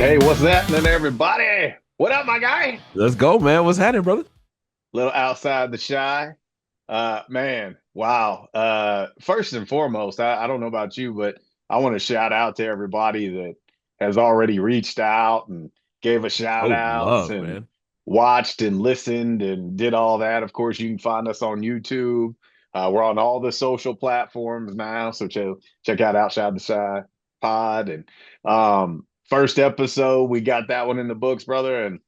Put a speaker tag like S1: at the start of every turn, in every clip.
S1: Hey, what's happening, everybody? What up, my guy?
S2: Let's go, man. What's happening, brother?
S1: Little outside the shy. Man, wow. First and foremost, I don't know about you, but I want to shout out to everybody that has already reached out and gave us shout
S2: Oh,
S1: outs
S2: love,
S1: and
S2: man.
S1: watched and listened and did all that. Of course, you can find us on YouTube. We're on all the social platforms now, so check out Outside the Shy Pod. And first episode, we got that one in the books, brother, and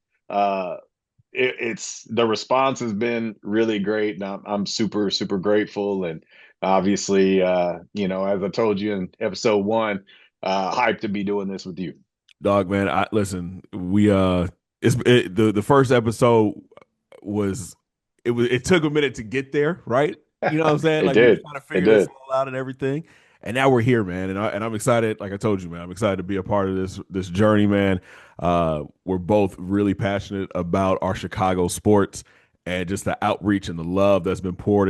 S1: it's the response has been really great, and I'm super grateful. And obviously, as I told you in episode one, hyped to be doing this with you.
S2: Dog, man. I listen, the first episode was it took a minute to get there, right? You know what I'm saying?
S1: It
S2: Like we were
S1: did,
S2: trying to
S1: it
S2: figure this
S1: did.
S2: all out and everything. And now we're here, man. And I'm excited, like I told you, man. I'm excited to be a part of this journey, man. We're both really passionate about our Chicago sports and just the outreach and the love that's been poured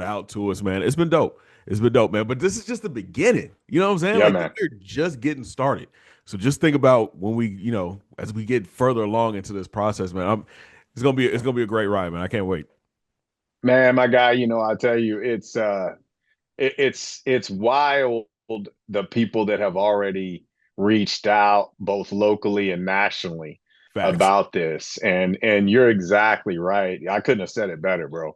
S2: out to us, man. It's been dope. It's been dope, man. But this is just the beginning. You know what I'm saying?
S1: Yeah,
S2: Like
S1: man.
S2: we're just getting started. So just think about when we, as we get further along into this process, man. It's gonna be a great ride, man. I can't wait.
S1: Man, my guy, I tell you, it's wild, the people that have already reached out both locally and nationally
S2: Facts.
S1: about this. And you're exactly right. I couldn't have said it better, bro.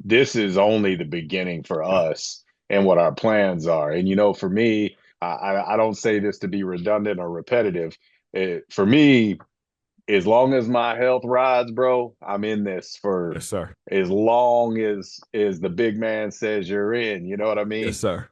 S1: This is only the beginning for
S2: Yeah.
S1: us and what our plans are. And for me, I don't say this to be redundant or repetitive. For me, as long as my health rides, bro, I'm in this for
S2: Yes, sir.
S1: as long as the big man says you're in. You know what I
S2: Yes,
S1: mean?
S2: sir.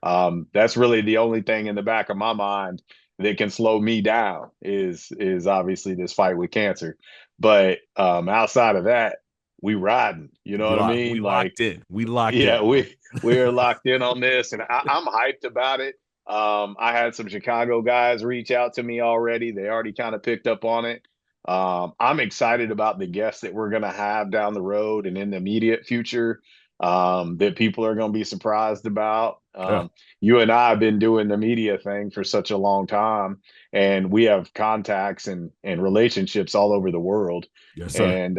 S1: That's really the only thing in the back of my mind that can slow me down is obviously this fight with cancer. But outside of that, we riding. You know what I
S2: We
S1: mean? Like,
S2: locked in. We locked
S1: yeah,
S2: in, bro.
S1: we're locked in on this, and I'm hyped about it. I had some Chicago guys reach out to me already. They already kind of picked up on it. I'm excited about the guests that we're going to have down the road and in the immediate future, that people are going to be surprised about.
S2: Yeah.
S1: You and I have been doing the media thing for such a long time, and we have contacts and relationships all over the world.
S2: Yes, sir.
S1: And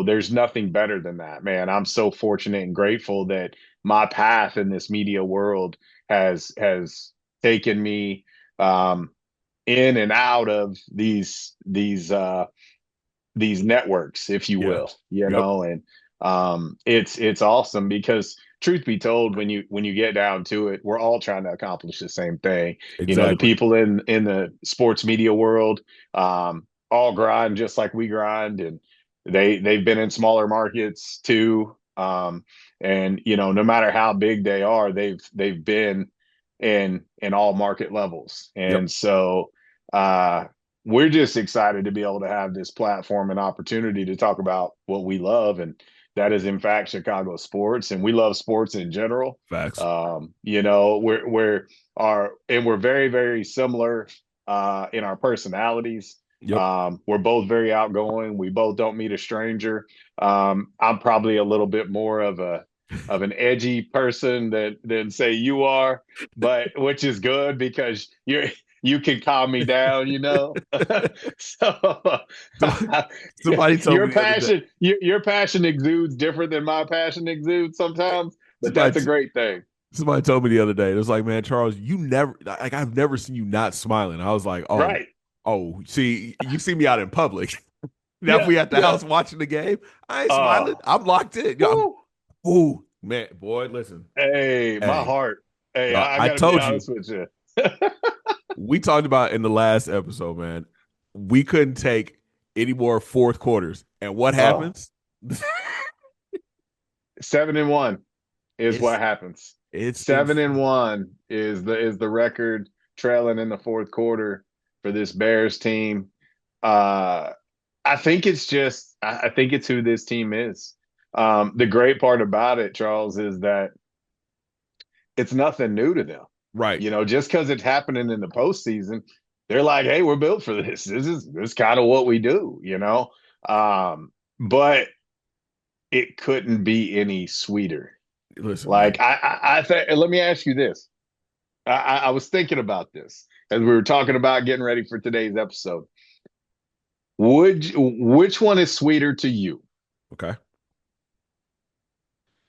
S1: there's nothing better than that, man. I'm so fortunate and grateful that my path in this media world has taken me um, in and out of these networks, if you
S2: Yeah.
S1: will,
S2: Yep.
S1: and it's awesome because truth be told, when you get down to it, we're all trying to accomplish the same thing. The
S2: Exactly.
S1: people in the sports media world, all grind just like we grind, and they've been in smaller markets too. And no matter how big they are, they've been in all market levels.
S2: Yep.
S1: And so we're just excited to be able to have this platform and opportunity to talk about what we love, and that is in fact Chicago sports, and we love sports in general.
S2: Facts.
S1: We're very similar in our personalities.
S2: Yep.
S1: We're both very outgoing. We both don't meet a stranger. I'm probably a little bit more of an edgy person than say you are, but which is good because you can calm me down. So
S2: Somebody, somebody told me the other day.
S1: your passion exudes different than my passion exudes sometimes, but that's a
S2: Somebody,
S1: great thing.
S2: somebody told me the other day. It was like, man, Charles, you never like I've never seen you not smiling. I was like,
S1: Right.
S2: see, you see me out in public. Now if
S1: Yeah.
S2: we at the
S1: Yeah.
S2: house watching the game, I ain't smiling.
S1: Oh.
S2: I'm locked in. Yo,
S1: Woo.
S2: ooh, man, boy, listen.
S1: Hey, my
S2: Hey,
S1: heart. Hey,
S2: yo,
S1: I
S2: I
S1: got to be
S2: told you.
S1: honest with you.
S2: We talked about in the last episode, man. We couldn't take any more fourth quarters. And what
S1: Oh,
S2: happens?
S1: 7-1 is
S2: it's
S1: what happens.
S2: it's
S1: Seven and
S2: insane.
S1: one is the record, trailing in the fourth quarter for this Bears team. Uh, I think I think it's who this team is. The great part about it, Charles, is that it's nothing new to them.
S2: Right.
S1: Just because it's happening in the postseason, they're like, "Hey, we're built for this. This is kind of what we do." But it couldn't be any sweeter.
S2: Listen,
S1: Like
S2: man.
S1: I think. Let me ask you this. I was thinking about this. as we were talking about getting ready for today's episode. Which one is sweeter to you?
S2: Okay.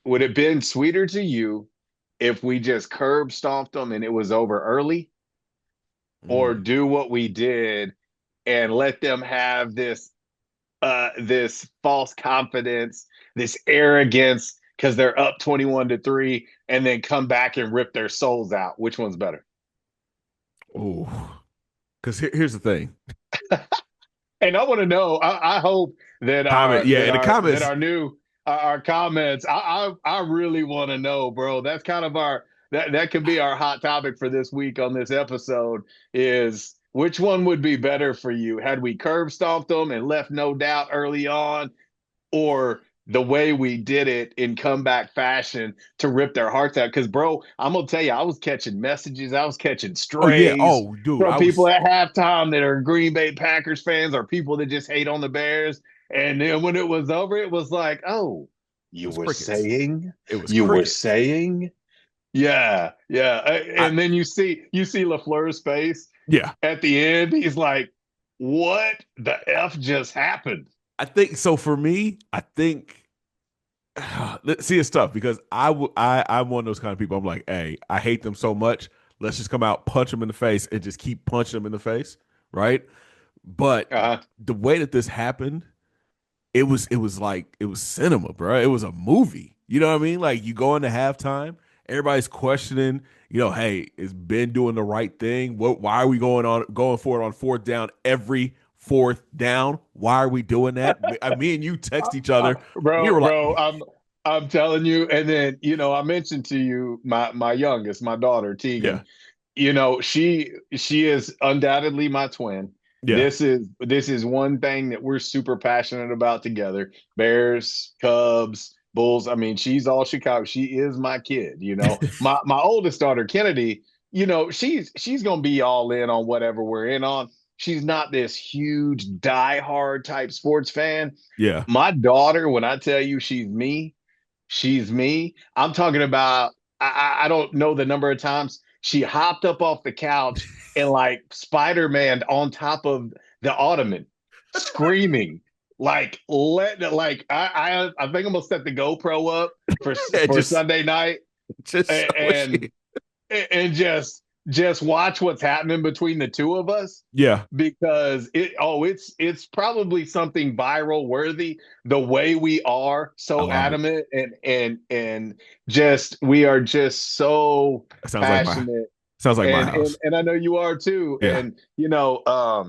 S1: Would it been sweeter to you if we just curb stomped them and it was over early, or
S2: Mm.
S1: do what we did and let them have this false confidence, this arrogance because they're up 21-3 and then come back and rip their souls out? Which one's better?
S2: Oh, because here's the thing.
S1: And I want to know. I hope that
S2: Comment,
S1: our
S2: yeah,
S1: that
S2: in the
S1: our that
S2: comments,
S1: our new our comments. I really want to know, bro. That's kind of our that could be our hot topic for this week on this episode. Is which one would be better for you? Had we curb stomped them and left no doubt early on, or the way we did it in comeback fashion to rip their hearts out? Because, bro, I'm gonna tell you, I was catching messages, I was catching
S2: oh yeah,
S1: strays
S2: oh dude,
S1: from
S2: I
S1: people
S2: was
S1: at halftime that are Green Bay Packers fans or people that just hate on the Bears. And then when it was over, it was like, oh,
S2: it
S1: you
S2: was
S1: were
S2: crickets.
S1: saying,
S2: It was
S1: you were
S2: crickets.
S1: saying, yeah, yeah.
S2: I
S1: And then you see LaFleur's face
S2: yeah,
S1: at the end. He's like, what the F just happened?
S2: I think so. For me, I think see it's tough because I'm one of those kind of people. I'm like, hey, I hate them so much. Let's just come out, punch them in the face, and just keep punching them in the face, right? But
S1: Uh-huh.
S2: the way that this happened, it was like it was cinema, bro. It was a movie. You know what I mean? Like you go into halftime, everybody's questioning, hey, is Ben doing the right thing? Why are we going for it on fourth down every fourth down? Why are we doing that? Me and you text each other. We
S1: Bro,
S2: were like,
S1: bro, I'm telling you. And then, I mentioned to you my youngest, my daughter,
S2: yeah,
S1: Tegan. She is undoubtedly my twin.
S2: yeah.
S1: This is one thing that we're super passionate about together. Bears, Cubs, Bulls. I mean, she's all Chicago. She is my kid. My oldest daughter, Kennedy, she's gonna be all in on whatever we're in on. She's not this huge diehard type sports fan.
S2: Yeah.
S1: My daughter, when I tell you she's me. I'm talking about, I don't know the number of times she hopped up off the couch and like Spider-Man on top of the ottoman, screaming. I think I'm gonna set the GoPro up for
S2: Yeah,
S1: for
S2: just
S1: Sunday night,
S2: just so
S1: and
S2: she,
S1: and just watch what's happening between the two of us,
S2: yeah.
S1: because it's probably something viral worthy, the way we are
S2: I
S1: so
S2: love it.
S1: adamant, and just we are just so
S2: It
S1: passionate.
S2: sounds like my
S1: And
S2: house.
S1: I know you are too.
S2: Yeah.
S1: And I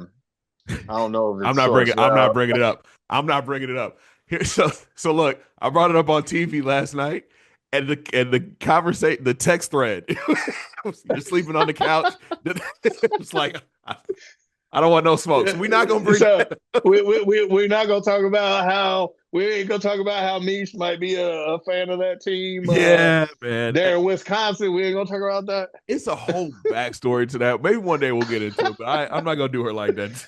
S1: don't know if it's sourced
S2: I'm not
S1: out.
S2: bringing it up. I'm not bringing it up. Here, so look, I brought it up on TV last night, and the conversation, the text thread, you're sleeping on the couch. It's like I don't want no smoke, so we're not gonna bring
S1: So
S2: that.
S1: we're not gonna talk about how we ain't gonna talk about how Mish might be a fan of that team
S2: Yeah, man.
S1: there in Wisconsin. We ain't gonna talk about that.
S2: It's a whole backstory to that. Maybe one day we'll get into it, but I'm not gonna do her like that.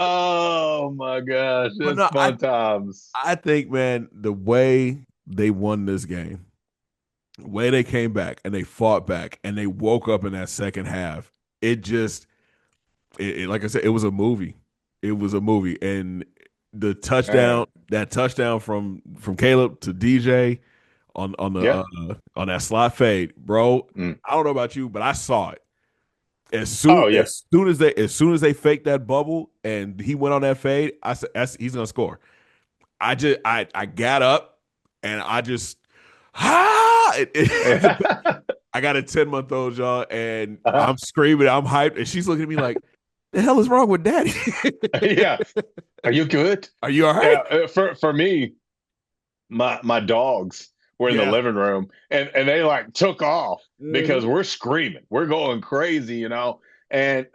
S1: Oh my gosh,
S2: But
S1: it's
S2: no,
S1: fun times.
S2: I think, man, the way they won this game, the way they came back and they fought back and they woke up in that second half, it just, like I said, it was a movie. It was a movie, and the touchdown,
S1: Man.
S2: that touchdown from Caleb to DJ
S1: Yeah.
S2: on that slot fade, bro.
S1: Mm.
S2: I don't know about you, but I saw it as
S1: Oh yeah.
S2: as soon as they faked that bubble and he went on that fade. I said, he's gonna score. I got up and I just I got a 10-month-old, y'all, and I'm screaming, I'm hyped, and she's looking at me like, the hell is wrong with daddy?
S1: Yeah. Are you good?
S2: Are you all
S1: Yeah.
S2: right?
S1: For me, my dogs were in the
S2: Yeah.
S1: living room, and they like took off because
S2: Mhm.
S1: we're screaming, we're going crazy. And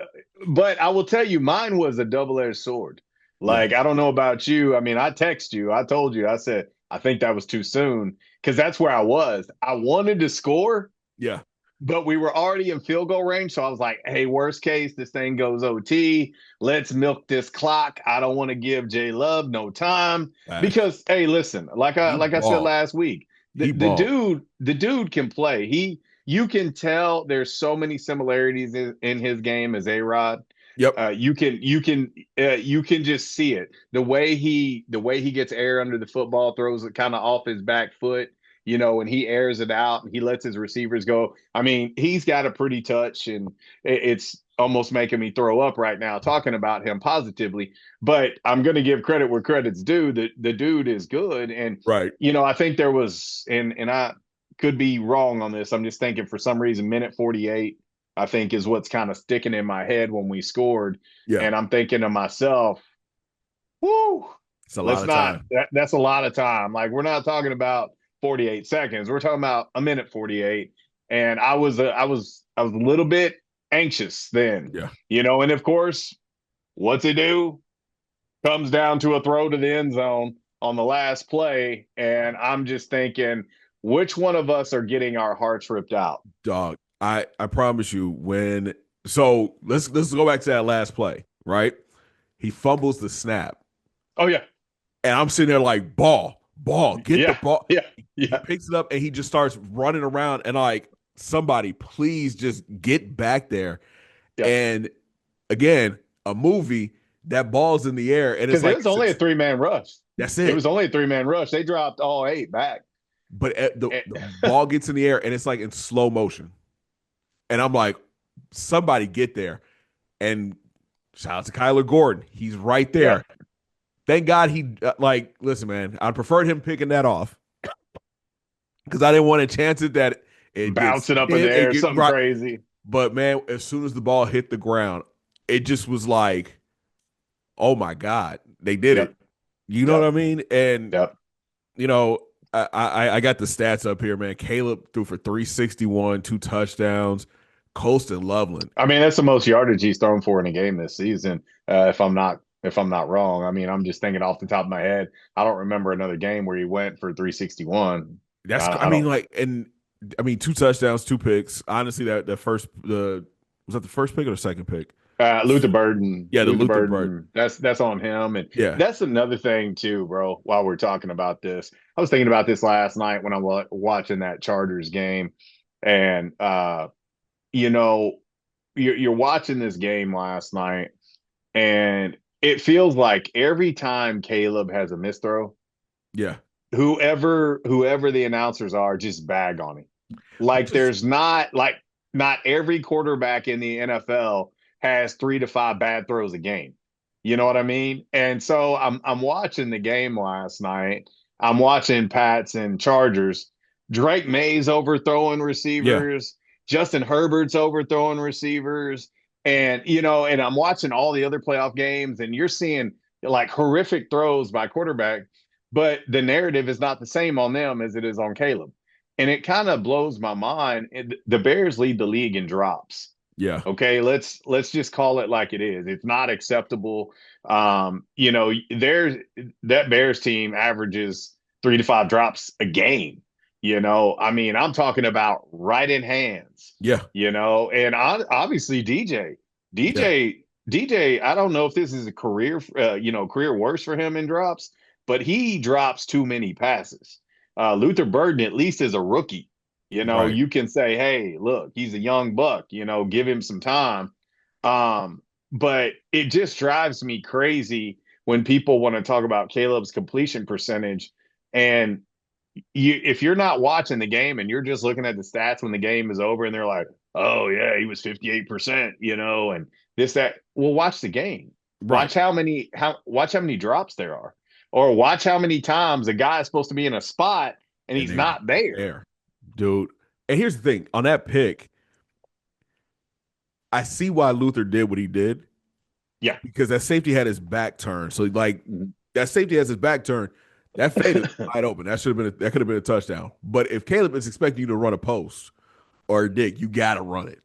S1: but I will tell you, mine was a double-edged sword.
S2: Yeah.
S1: Like, I don't know about you. I mean, I text you, I told you, I said I think that was too soon, because that's where I was. I wanted to score,
S2: Yeah.
S1: but we were already in field goal range. So I was like, hey, worst case, this thing goes OT. Let's milk this clock. I don't want to give Jay Love no time,
S2: Facts.
S1: because, hey, listen, like I
S2: He
S1: like I said
S2: balled.
S1: last week, the,
S2: He
S1: the
S2: balled.
S1: dude, the dude can play. you can tell there's so many similarities in his game as A-Rod.
S2: Yep.
S1: You can just see it. The way he gets air under the football, throws it kind of off his back foot, and he airs it out and he lets his receivers go. I mean, he's got a pretty touch, and it's almost making me throw up right now talking about him positively. But I'm going to give credit where credit's due. The dude is good, and
S2: Right.
S1: I think there was, and I could be wrong on this. I'm just thinking for some reason, minute 48, I think is what's kind of sticking in my head when we scored.
S2: Yeah.
S1: And I'm thinking to myself, whoo,
S2: It's a lot
S1: let's
S2: of
S1: not,
S2: time.
S1: that's a lot of time. Like, we're not talking about 48 seconds. We're talking about a minute 48. And I was a little bit anxious then,
S2: Yeah.
S1: and of course, what's it do? Comes down to a throw to the end zone on the last play. And I'm just thinking, which one of us are getting our hearts ripped out?
S2: Dog. I promise you when so let's go back to that last play, right? He fumbles the snap.
S1: Oh, yeah.
S2: And I'm sitting there like, ball, get the
S1: Yeah.
S2: ball.
S1: Yeah.
S2: He
S1: Yeah.
S2: picks it up and he just starts running around and like, somebody please just get back there.
S1: Yep.
S2: And again, a movie that ball's in the air and it's
S1: Because it
S2: like
S1: was only a 3-man rush.
S2: that's
S1: It was
S2: it.
S1: only a 3-man rush. They dropped all 8 back.
S2: But
S1: And,
S2: the ball gets in the air and it's like in slow motion. And I'm like, somebody get there. And shout out to Kyler Gordon. He's right
S1: yep.
S2: there. Thank God he listen, man. I preferred him picking that off because I didn't want to chance it that it gets
S1: Bouncing up in the
S2: hit and
S1: air,
S2: get
S1: something
S2: right.
S1: crazy.
S2: But man, as soon as the ball hit the ground, it just was like, oh my God, they did
S1: Yep.
S2: it. You know
S1: Yep.
S2: what I mean? And
S1: Yep.
S2: you know, I got the stats up here, man. Caleb threw for 361, 2 touchdowns. Colston Loveland.
S1: I mean, that's the most yardage he's thrown for in a game this season. If I'm not wrong. I mean, I'm just thinking off the top of my head. I don't remember another game where he went for 361.
S2: I
S1: I
S2: mean,
S1: don't.
S2: like, and I mean, 2 touchdowns, 2 picks. Honestly, that first the was that the first pick or the second pick?
S1: Luther Burden,
S2: Yeah, the
S1: Luther
S2: Luther Bird.
S1: Burden. That's on him, and
S2: Yeah,
S1: that's another thing too, bro. While we're talking about this, I was thinking about this last night when I was watching that Chargers game, and you know, you're watching this game last night, and it feels like every time Caleb has a misthrow,
S2: yeah.
S1: whoever the announcers are, just bag on him. Like
S2: Just
S1: there's not every quarterback in the NFL has 3 to 5 bad throws a game. You know what I mean? And so I'm watching the game last night. I'm watching Pats and Chargers. Drake May's overthrowing
S2: yeah,
S1: receivers. Justin Herbert's overthrowing receivers. And I'm watching all the other playoff games, and you're seeing like horrific throws by quarterback, but the narrative is not the same on them as it is on Caleb. And it kind of blows my mind. The Bears lead the league in drops.
S2: yeah.
S1: Okay, let's just call it like it is. It's not acceptable. There's that Bears team averages 3 to 5 drops a game. I mean, I'm talking about right in hands.
S2: Yeah,
S1: And obviously DJ,
S2: yeah.
S1: DJ, DJ. I don't know if this is a career worse for him in drops, but he drops too many passes. Luther Burden, at least as a rookie,
S2: Right.
S1: you can say, hey, look, he's a young buck, give him some time. But it just drives me crazy when people want to talk about Caleb's completion percentage. And if you're not watching the game and you're just looking at the stats when the game is over and they're like, oh, yeah, he was 58%, and this, that. Well, watch the game.
S2: Right.
S1: Watch how many drops there are. Or watch how many times a guy is supposed to be in a spot and
S2: And
S1: he's
S2: they're
S1: not there.
S2: there, dude. And here's the thing on that pick, I see why Luther did what he did
S1: Yeah.
S2: because that safety had his back turned. So like that safety has his back turned. That fade is wide open. That that could have been a touchdown. But if Caleb is expecting you to run a post or a dig, you gotta run it.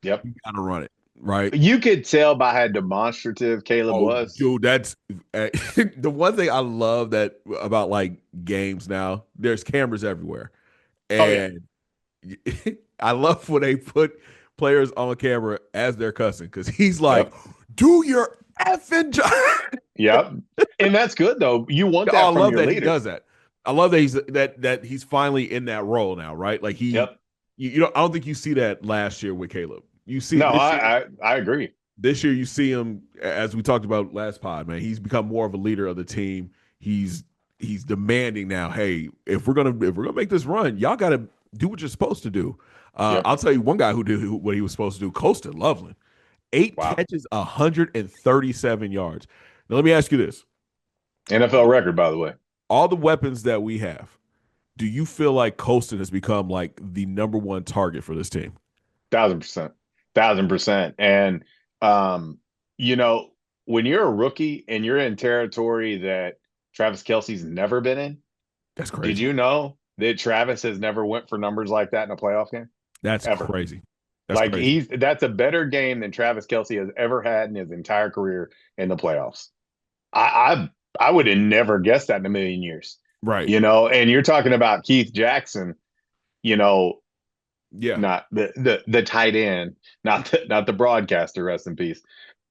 S1: Yep.
S2: You gotta run it, right?
S1: You could tell by how demonstrative Caleb
S2: Oh,
S1: was.
S2: dude, that's the one thing I love that about like games now. There's cameras everywhere,
S1: Oh, yeah.
S2: and I love when they put players on camera as they're cussing because he's like,
S1: Yep.
S2: "Do your effing job."
S1: Yep. And that's good though. You want
S2: Oh, I
S1: that from
S2: love
S1: your
S2: that he
S1: leader.
S2: does that. I love that he's finally in that role now, right? Like he
S1: Yep.
S2: I don't think you see that last year with Caleb. You see
S1: No,
S2: it this year.
S1: I agree.
S2: This year, you see him as we talked about last pod. Man, he's become more of a leader of the team. He's demanding now. Hey, if we're gonna make this run, y'all got to do what you're supposed to do.
S1: Yep.
S2: I'll tell you one guy who did what he was supposed to do. Colston Loveland, eight
S1: Wow.
S2: catches, 137 yards. Now let me ask you this:
S1: NFL record, by the way.
S2: all the weapons that we have, do you feel like Colston has become like the number one target for this team?
S1: 1,000%. 1,000%. And um, you know, when you're a rookie and you're in territory that Travis Kelce's never been in,
S2: That's
S1: did
S2: crazy.
S1: you know that Travis has never went for numbers like that in a playoff game?
S2: That's
S1: Ever.
S2: crazy. That's
S1: Like
S2: crazy.
S1: that's a better game than Travis Kelce has ever had in his entire career in the playoffs. I would have never guessed that in a million years.
S2: Right.
S1: You know, and you're talking about Keith Jackson, you know,
S2: Yeah.
S1: not the tight end, not the broadcaster, rest in peace.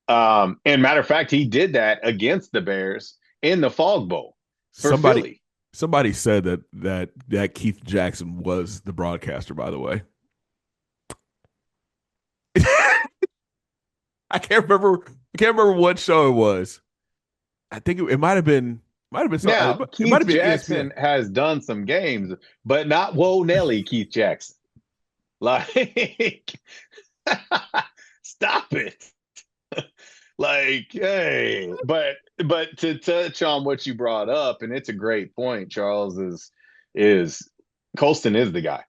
S1: And matter of fact, he did that against the Bears in the Fog Bowl for
S2: Somebody
S1: Philly.
S2: somebody said that Keith Jackson was the broadcaster, by the way. I can't remember what show it was. I think it might have been
S1: Now,
S2: it might
S1: Keith
S2: have been ESPN.
S1: Jackson has done some games, but not Whoa Nelly Keith Jackson. Like, stop it. Like, hey, but to touch on what you brought up, and it's a great point, Charles, is Colston is the guy.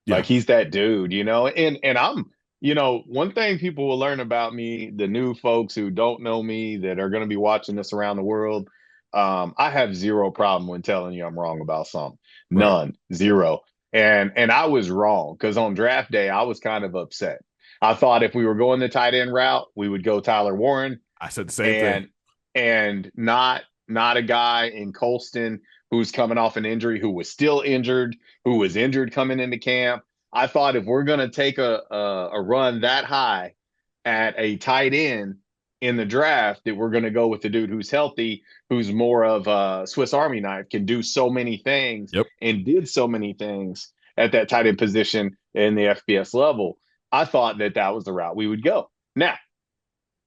S2: Yeah.
S1: Like he's that dude, you know. And I'm, you know, one thing people will learn about me, the new folks who don't know me that are going to be watching this around the world, I have zero problem when telling you I'm wrong about something.
S2: Right.
S1: None, zero. And I was wrong because on draft day I was kind of upset. I thought if we were going the tight end route, we would go Tyler Warren
S2: I said the same thing.
S1: and not a guy in Colston who's coming off an injury, who was still injured, who was injured coming into camp. I thought if we're going to take a run that high at a tight end in the draft, that we're going to go with the dude who's healthy, who's more of a Swiss Army knife, can do so many things
S2: Yep.
S1: and did so many things at that tight end position in the FBS level. I thought that that was the route we would go. Now,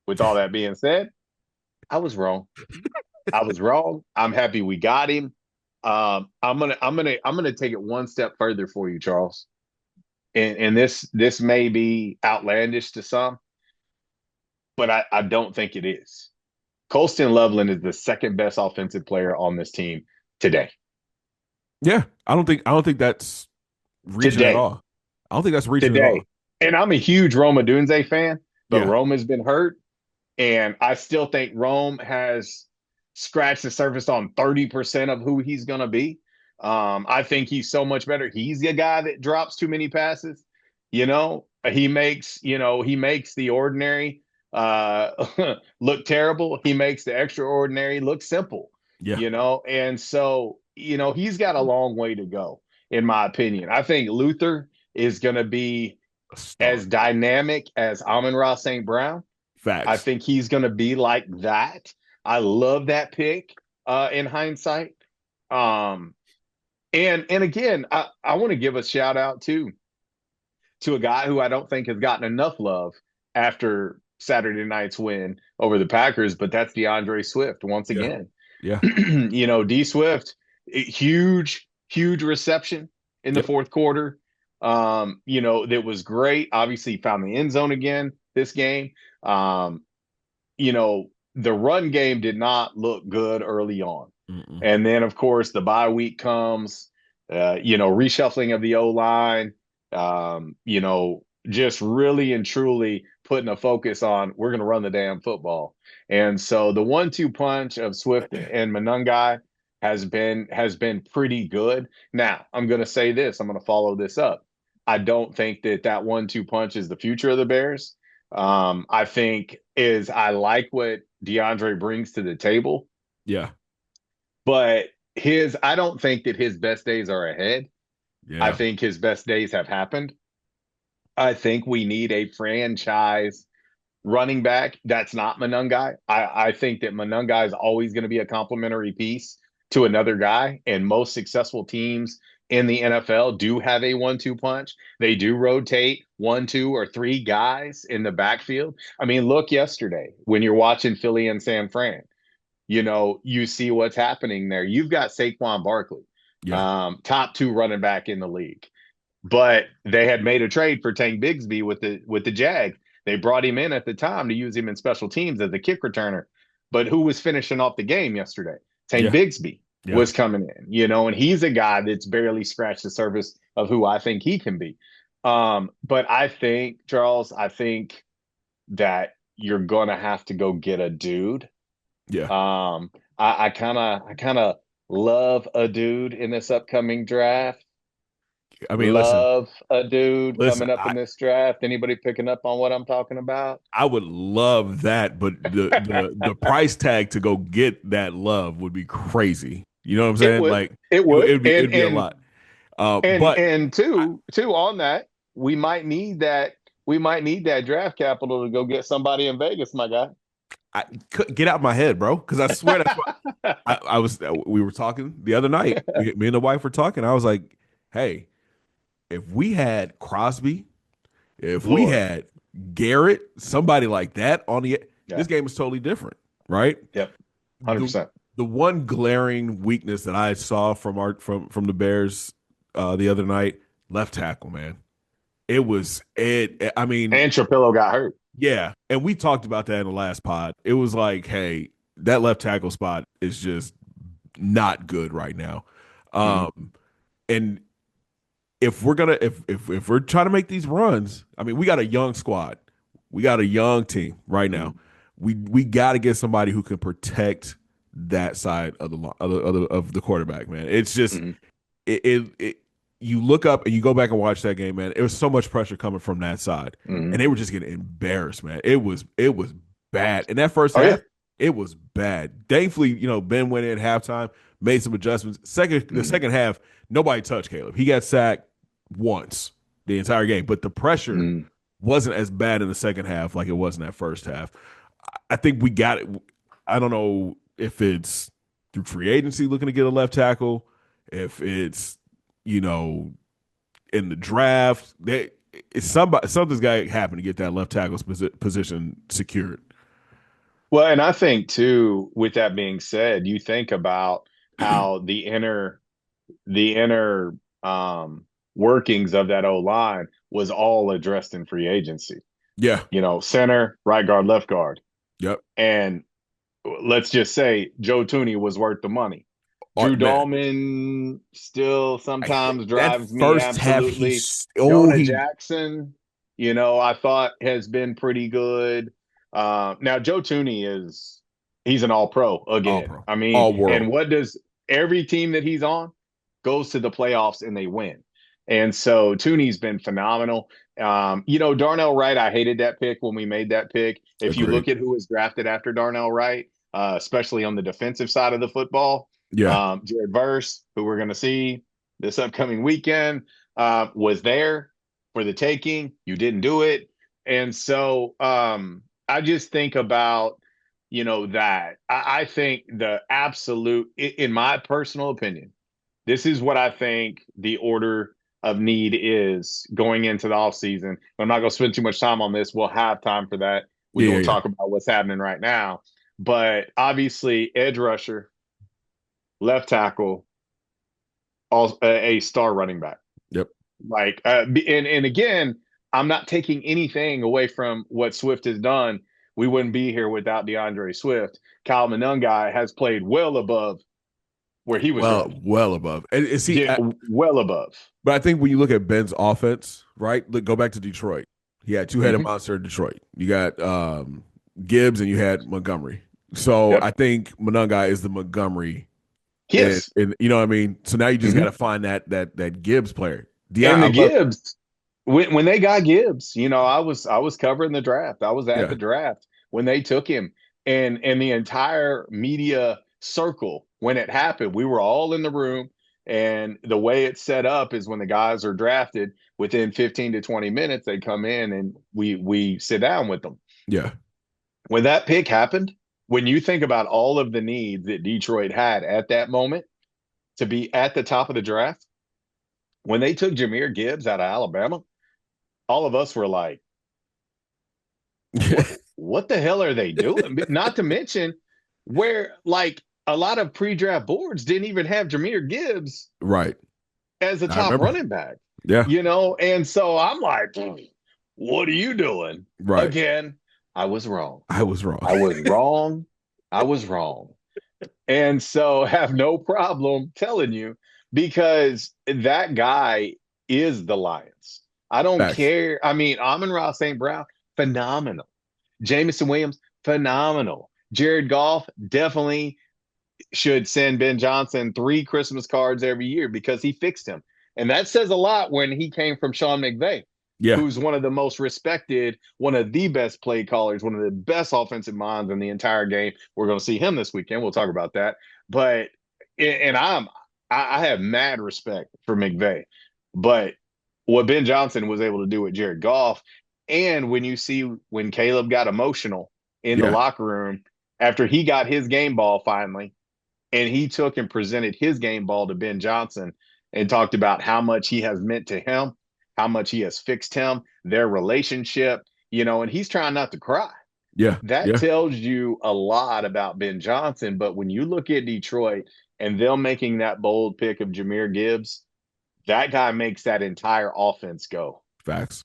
S1: with all that being said, I was wrong. I was wrong. I'm happy we got him. I'm gonna take it one step further for you, Charles. And this may be outlandish to some, but I don't think it is. Colston Loveland is the second best offensive player on this team today.
S2: Yeah. I don't think that's reaching at
S1: Today,
S2: all. I don't think that's reaching at all.
S1: today. And I'm a huge Rome Odunze fan, but
S2: Yeah.
S1: Rome has been hurt. And I still think Rome has scratched the surface on 30% of who he's going to be. I think he's so much better. He's the guy that drops too many passes. You know, he makes the ordinary look terrible. He makes the extraordinary look simple,
S2: Yeah.
S1: you know, and so, you know, he's got a long way to go, in my opinion. I think Luther is going to be
S2: A
S1: as
S2: star.
S1: dynamic as Amon-Ra St. Brown. I
S2: Facts.
S1: think he's going to be like that. I love that pick in hindsight. Um, and again, I want to give a shout out to a guy who I don't think has gotten enough love after Saturday night's win over the Packers, but that's DeAndre Swift once
S2: Yeah.
S1: again.
S2: Yeah.
S1: You know, D Swift, huge reception in the
S2: Yep.
S1: fourth quarter. You know, that was great. Obviously, found the end zone again this game. Um, you know, the run game did not look good early on.
S2: Mm-mm.
S1: And then, of course, the bye week comes, you know, reshuffling of the O line, you know, just really and truly putting a focus on we're going to run the damn football. And so the 1-2 punch of Swift and Monangai has been pretty good. Now, I'm going to say this, I'm going to follow this up. I don't think that 1-2 punch is the future of the Bears. I think I like what DeAndre brings to the table,
S2: Yeah.
S1: but I don't think that his best days are ahead. I
S2: Yeah.
S1: think his best days have happened. I think we need a franchise running back that's not Monangai. I think that Monangai is always going to be a complementary piece to another guy, and most successful teams in the NFL do have a 1-2 punch. They do rotate one, two, or three guys in the backfield. I mean, look yesterday when you're watching Philly and San Fran. You see what's happening there. You've got Saquon Barkley,
S2: Yeah.
S1: top two running back in the league. But they had made a trade for Tank Bigsby with the Jags. They brought him in at the time to use him in special teams as a kick returner. But who was finishing off the game yesterday? Tank
S2: Yeah.
S1: Bigsby
S2: Yeah.
S1: was coming in, and he's a guy that's barely scratched the surface of who I think he can be. But I think, Charles, that you're gonna have to go get a dude.
S2: Yeah.
S1: I kind of love a dude in this upcoming draft.
S2: I mean, listen,
S1: Love a dude
S2: listen,
S1: coming up in this draft. Anybody picking up on what I'm talking about?
S2: I would love that, but the price tag to go get that love would be crazy. You know what I'm
S1: It
S2: saying?
S1: would.
S2: Like
S1: It would.
S2: it'd be a lot.
S1: And
S2: But
S1: and
S2: I,
S1: two on that, we might need that. We might need that draft capital to go get somebody in Vegas, my guy.
S2: I couldn't get out my head, bro, because I swear that's what I was. We were talking the other night. Me and the wife were talking. I was like, "Hey, if we had Crosby, if we
S1: Lord.
S2: had Garrett, somebody like that on
S1: Yeah.
S2: this game is totally different, right?"
S1: Yep. 100.
S2: The
S1: percent
S2: the one glaring weakness that I saw from the Bears the other night, left tackle, man. It was it. I mean,
S1: And Trapillo got hurt.
S2: yeah, and we talked about that in the last pod. It was like, hey, that left tackle spot is just not good right now.
S1: Mhm.
S2: And if we're trying to make these runs, I mean, we got a young squad, we got a young team right now.
S1: Mhm.
S2: We got to get somebody who can protect that side of the quarterback, man. It's just
S1: Mhm.
S2: it you look up and you go back and watch that game, man. It was so much pressure coming from that side, and
S1: Mhm.
S2: they were just getting embarrassed, man. It was bad in that first
S1: Oh yeah.
S2: half. It was bad. Thankfully, Ben went in at halftime, made some adjustments. The
S1: Mhm.
S2: second half, nobody touched Caleb. He got sacked once the entire game, but the pressure
S1: Mhm.
S2: wasn't as bad in the second half like it was in that first half. I think we got it. I don't know if it's through free agency looking to get a left tackle, if it's you know in the draft. Something's got to happen to get that left tackle's position secured.
S1: Well, and I think too, with that being said, you think about how the inner workings of that O line was all addressed in free agency.
S2: Yeah.
S1: Center, right guard, left guard.
S2: Yep.
S1: And let's just say Joe Tooney was worth the money. Drew
S2: Art man.
S1: Dalman still sometimes
S2: That
S1: drives me
S2: first half,
S1: absolutely.
S2: oh
S1: Jonah
S2: he
S1: Jackson, I thought has been pretty good. Now Joe Tooney he's an all pro
S2: all
S1: again.
S2: pro,
S1: I mean,
S2: all
S1: and
S2: world.
S1: what does every team that he's on goes to the playoffs and they win. And so Tooney's been phenomenal. Darnell Wright, I hated that pick when we made that pick. If you
S2: Agreed.
S1: look at who was drafted after Darnell Wright, especially on the defensive side of the football,
S2: Yeah.
S1: Jared Verse, who we're going to see this upcoming weekend, was there for the taking. You didn't do it. And so I just think about, that. I think the absolute, in my personal opinion, this is what I think the order of need is going into the offseason. I'm not going to spend too much time on this. We'll have time for that. We
S2: Yeah.
S1: will
S2: Yeah.
S1: talk about what's happening right now. But obviously, edge rusher, left tackle, a star running back.
S2: Yep.
S1: Like, and again, I'm not taking anything away from what Swift has done. We wouldn't be here without DeAndre Swift. Kyle Monangai has played well above where he was drafted.
S2: Well above. And see,
S1: Yeah, well above.
S2: but I think when you look at Ben's offense, right? Look, go back to Detroit. He had two-headed
S1: Mm-hmm.
S2: monster in Detroit. You got Gibbs and you had Montgomery. So
S1: Yep.
S2: I think Monangai is the Montgomery,
S1: Yes.
S2: and you know what I mean. So now you just got
S1: Mm-hmm.
S2: to find that Gibbs player.
S1: And
S2: Deion,
S1: the
S2: I love.
S1: Gibbs, when they got Gibbs, I was covering the draft. I was at
S2: Yeah,
S1: the draft when they took him, and the entire media circle when it happened. We were all in the room, and the way it's set up is when the guys are drafted, within 15 to 20 minutes, they come in and we sit down with them.
S2: yeah,
S1: When that pick happened, when you think about all of the needs that Detroit had at that moment to be at the top of the draft, when they took Jahmyr Gibbs out of Alabama, all of us were like, what the hell are they doing? Not to mention where like a lot of pre-draft boards didn't even have Jahmyr Gibbs
S2: Right.
S1: as a
S2: I
S1: top
S2: remember.
S1: running back,
S2: Yeah.
S1: and so I'm like, what are you doing?
S2: Right.
S1: Again, I was wrong.
S2: I was wrong.
S1: I was wrong. I was wrong. And so have no problem telling you because that guy is the Lions. I don't
S2: Facts.
S1: care. I mean, Amon-Ra St. Brown, phenomenal. Jameson Williams, phenomenal. Jared Goff definitely should send Ben Johnson 3 Christmas cards every year because he fixed him. And that says a lot when he came from Sean McVay,
S2: Yeah.
S1: who's one of the most respected, one of the best play callers, one of the best offensive minds in the entire game. We're going to see him this weekend. We'll talk about that. But and I have mad respect for McVay. But what Ben Johnson was able to do with Jared Goff, and when you see when Caleb got emotional in the
S2: Yeah.
S1: locker room after he got his game ball finally, and he took and presented his game ball to Ben Johnson and talked about how much he has meant to him, how much he has fixed him, their relationship, and he's trying not to cry.
S2: Yeah.
S1: That
S2: Yeah.
S1: tells you a lot about Ben Johnson. But when you look at Detroit and them making that bold pick of Jahmyr Gibbs, that guy makes that entire offense go.
S2: Facts.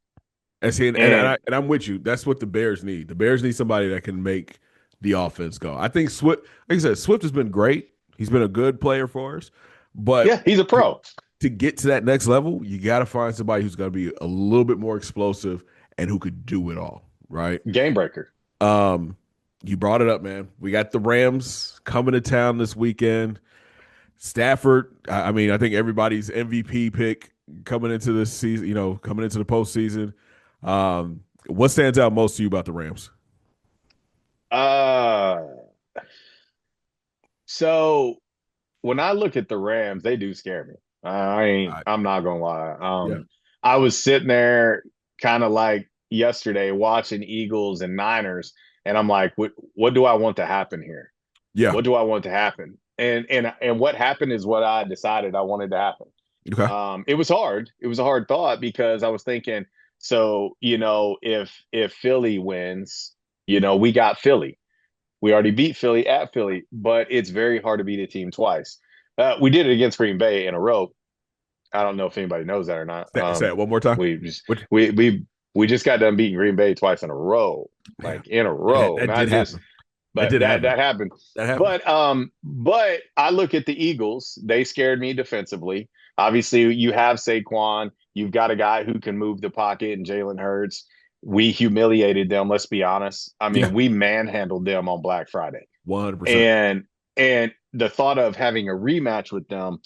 S2: And see,
S1: And
S2: I'm with you. That's what the Bears need. The Bears need somebody that can make the offense go. I think Swift, like I said, Swift has been great. He's been a good player for us. But
S1: yeah, he's a pro.
S2: to get to that next level, you got to find somebody who's going to be a little bit more explosive and who could do it all. Right.
S1: Game breaker.
S2: Um, you brought it up, man. We got the Rams coming to town this weekend. Stafford, I mean, I think everybody's MVP pick coming into this season, coming into the postseason. What stands out most to you about the Rams?
S1: Uh so when I look at the Rams, they do scare me. I'm not gonna lie.
S2: Yeah,
S1: I was sitting there kind of like yesterday watching Eagles and Niners, and I'm like, what do I want to happen here?
S2: yeah,
S1: What do I want to happen? And what happened is what I decided I wanted to happen.
S2: okay,
S1: It was hard. It was a hard thought because I was thinking, so if Philly wins, we got Philly. We already beat Philly at Philly, but it's very hard to beat a team twice. We did it against Green Bay in a row. I don't know if anybody knows that or not.
S2: say it one more time.
S1: We just
S2: What?
S1: we just got done beating Green Bay twice in a row,
S2: Yeah,
S1: like in a row,
S2: that
S1: not
S2: did
S1: just.
S2: happen. That
S1: But
S2: did
S1: that
S2: happen.
S1: that happened.
S2: That happened.
S1: But I look at the Eagles. They scared me defensively. Obviously, you have Saquon. You've got a guy who can move the pocket, and Jalen Hurts. We humiliated them. Let's be honest. I
S2: Yeah,
S1: mean, we manhandled them on Black Friday,
S2: 100%.
S1: and the thought of having a rematch with them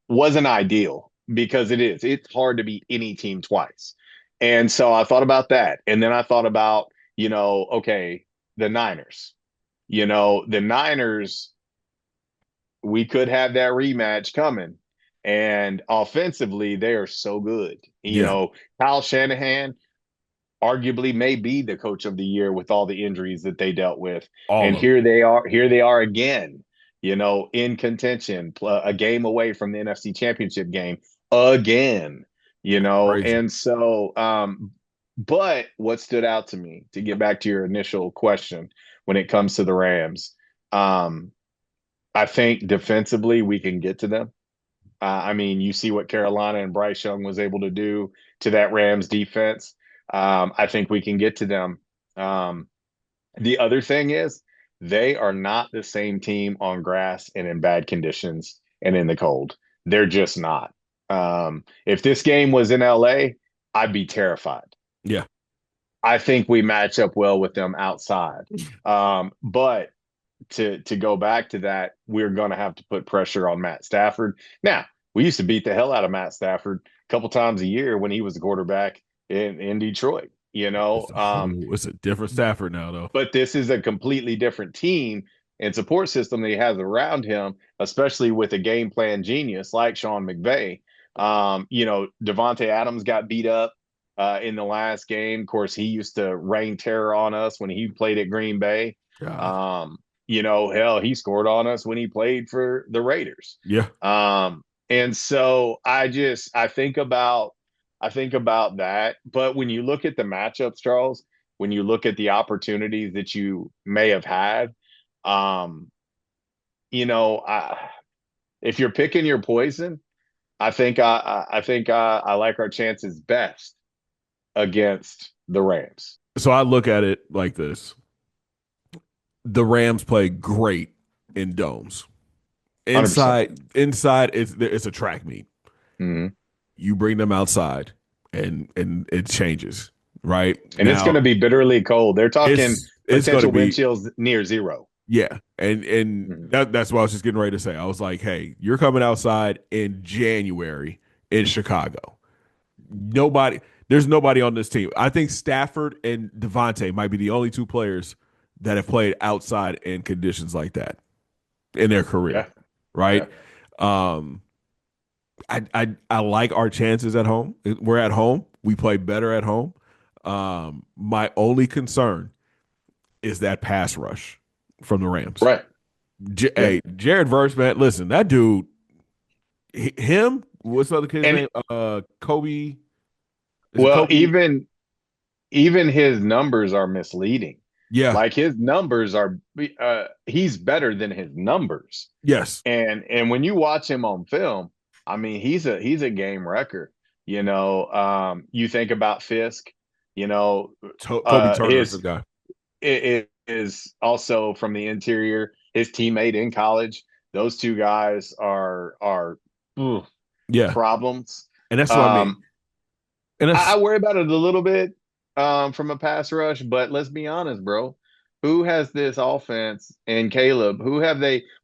S1: wasn't ideal because it's hard to beat any team twice. And so I thought about that, and then I thought about okay, the Niners. The Niners, we could have that rematch coming. And offensively, they are so good.
S2: Yeah,
S1: Kyle Shanahan arguably may be the coach of the year with all the injuries that they dealt with.
S2: all
S1: And
S2: of them.
S1: here they are again, in contention, a game away from the NFC Championship game again,
S2: Crazy.
S1: and so but what stood out to me, to get back to your initial question when it comes to the Rams, um, I think defensively we can get to them. I mean, you see what Carolina and Bryce Young was able to do to that Rams defense. I think we can get to them. Um, the other thing is they are not the same team on grass and in bad conditions and in the cold. They're just not. If this game was in LA, I'd be terrified.
S2: Yeah,
S1: I think we match up well with them outside. But to go back to that, we're going to have to put pressure on Matt Stafford. Now, we used to beat the hell out of Matt Stafford a couple times a year when he was the quarterback in Detroit.
S2: it's a different Stafford now, though.
S1: But this is a completely different team and support system that he has around him, especially with a game plan genius like Sean McVay. Devontae Adams got beat up in the last game. Of course, he used to rain terror on us when he played at Green Bay.
S2: God.
S1: Hell, he scored on us when he played for the Raiders.
S2: Yeah.
S1: And so I think about that. But when you look at the matchups, Charles, when you look at the opportunities that you may have had, um, if you're picking your poison, I think I like our chances best against the Rams.
S2: So I look at it like this: the Rams play great in domes.
S1: 100%.
S2: Inside, it's a track meet.
S1: Mm-hmm.
S2: You bring them outside, and it changes. Right
S1: And it's going
S2: now,
S1: to be bitterly cold. They're talking
S2: it's going to
S1: potential wind
S2: be
S1: chills near zero.
S2: yeah, and
S1: Mm-hmm.
S2: that's what I was just getting ready to say. I was like, hey, you're coming outside in January in Chicago. Nobody, there's nobody on this team. I think Stafford and Devontae might be the only two players that have played outside in conditions like that in their career,
S1: Yeah.
S2: right?
S1: Yeah.
S2: Um, I like our chances at home. We're at home. We play better at home. My only concern is that pass rush from the Rams.
S1: Right. Yeah.
S2: Hey, Jared Verse, man, listen, that dude, him, what's the other kid's
S1: And
S2: name? Kobe. Is it
S1: well,
S2: Kobe?
S1: even his numbers are misleading.
S2: Yeah.
S1: Like his numbers are he's better than his numbers.
S2: Yes.
S1: And when you watch him on film, I mean, he's a game wrecker. You think about Fisk, you know,
S2: Kobe Turner is the
S1: his
S2: guy.
S1: it is also from the interior, his teammate in college. Those two guys are ooh,
S2: Yeah.
S1: problems.
S2: And that's what I mean.
S1: Um,
S2: And
S1: I
S2: that's
S1: worry about it a little bit from a pass rush, but let's be honest, bro. Who has this offense? And Caleb,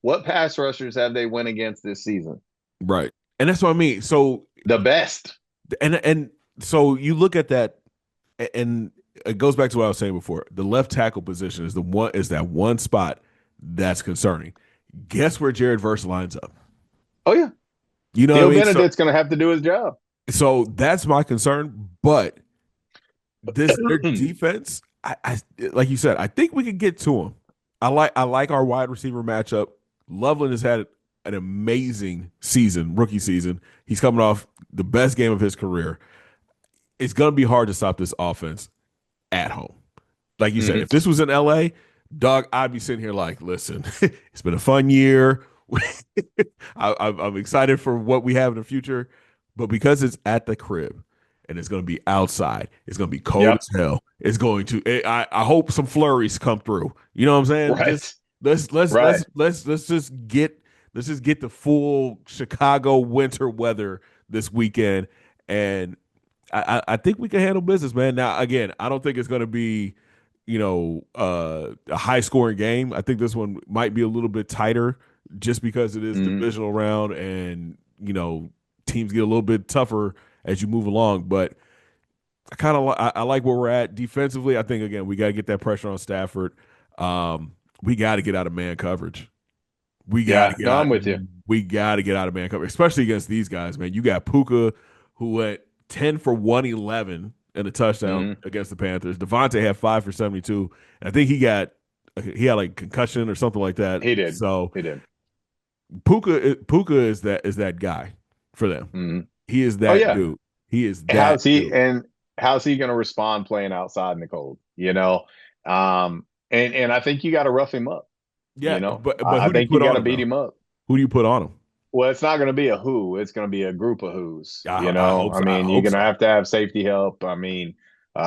S1: what pass rushers have they went against this season?
S2: right. And that's what I mean. So
S1: The best.
S2: and so you look at that and it goes back to what I was saying before. The left tackle position is that one spot that's concerning. Guess where Jared Verse lines up?
S1: Oh yeah.
S2: You know what I
S1: Theo
S2: mean? So
S1: Benedict's gonna have to do his job.
S2: so that's my concern. But their defense, I like you said, I think we could get to him. I like our wide receiver matchup. Loveland has had an amazing season, rookie season. He's coming off the best game of his career. It's gonna be hard to stop this offense at home. Like you said,
S1: Mhm.
S2: if this was in LA, dog, I'd be sitting here like, listen, it's been a fun year. I'm excited for what we have in the future, but because it's at the crib and it's going to be outside, it's going to be cold
S1: Yep.
S2: as hell. It's going to. I hope some flurries come through. You know what I'm saying?
S1: Right.
S2: Just
S1: Right.
S2: let's just get the full Chicago winter weather this weekend, and I think we can handle business, man. Now, again, I don't think it's going to be, a high scoring game. I think this one might be a little bit tighter just because it is
S1: Mhm.
S2: divisional round and, teams get a little bit tougher as you move along. But I like where we're at defensively. I think, again, we got to get that pressure on Stafford. We got to get out of man coverage. We got to
S1: Yeah.
S2: get
S1: No,
S2: out.
S1: I'm with you.
S2: We got to get out of man coverage, especially against these guys, man. You got Puka, who went 10 for 111 and a touchdown
S1: Mhm.
S2: against the Panthers. Devontae had 5 for 72. And I think he had like concussion or something like that.
S1: He did.
S2: So
S1: He did.
S2: Puka is that guy for them.
S1: Mhm.
S2: He is
S1: Oh
S2: that
S1: yeah.
S2: dude. He is that
S1: How's he
S2: dude.
S1: and how's he going to respond playing outside in the cold? And I think you got to rough him up.
S2: Yeah, but
S1: I
S2: who do you
S1: think you
S2: put
S1: got
S2: on
S1: to
S2: him
S1: beat
S2: though?
S1: him up.
S2: Who do you put on him?
S1: Well, it's not going to be a who. It's going to be a group of who's.
S2: I hope
S1: I
S2: so. I
S1: mean, you're
S2: hope
S1: going
S2: so.
S1: to have safety help. I mean,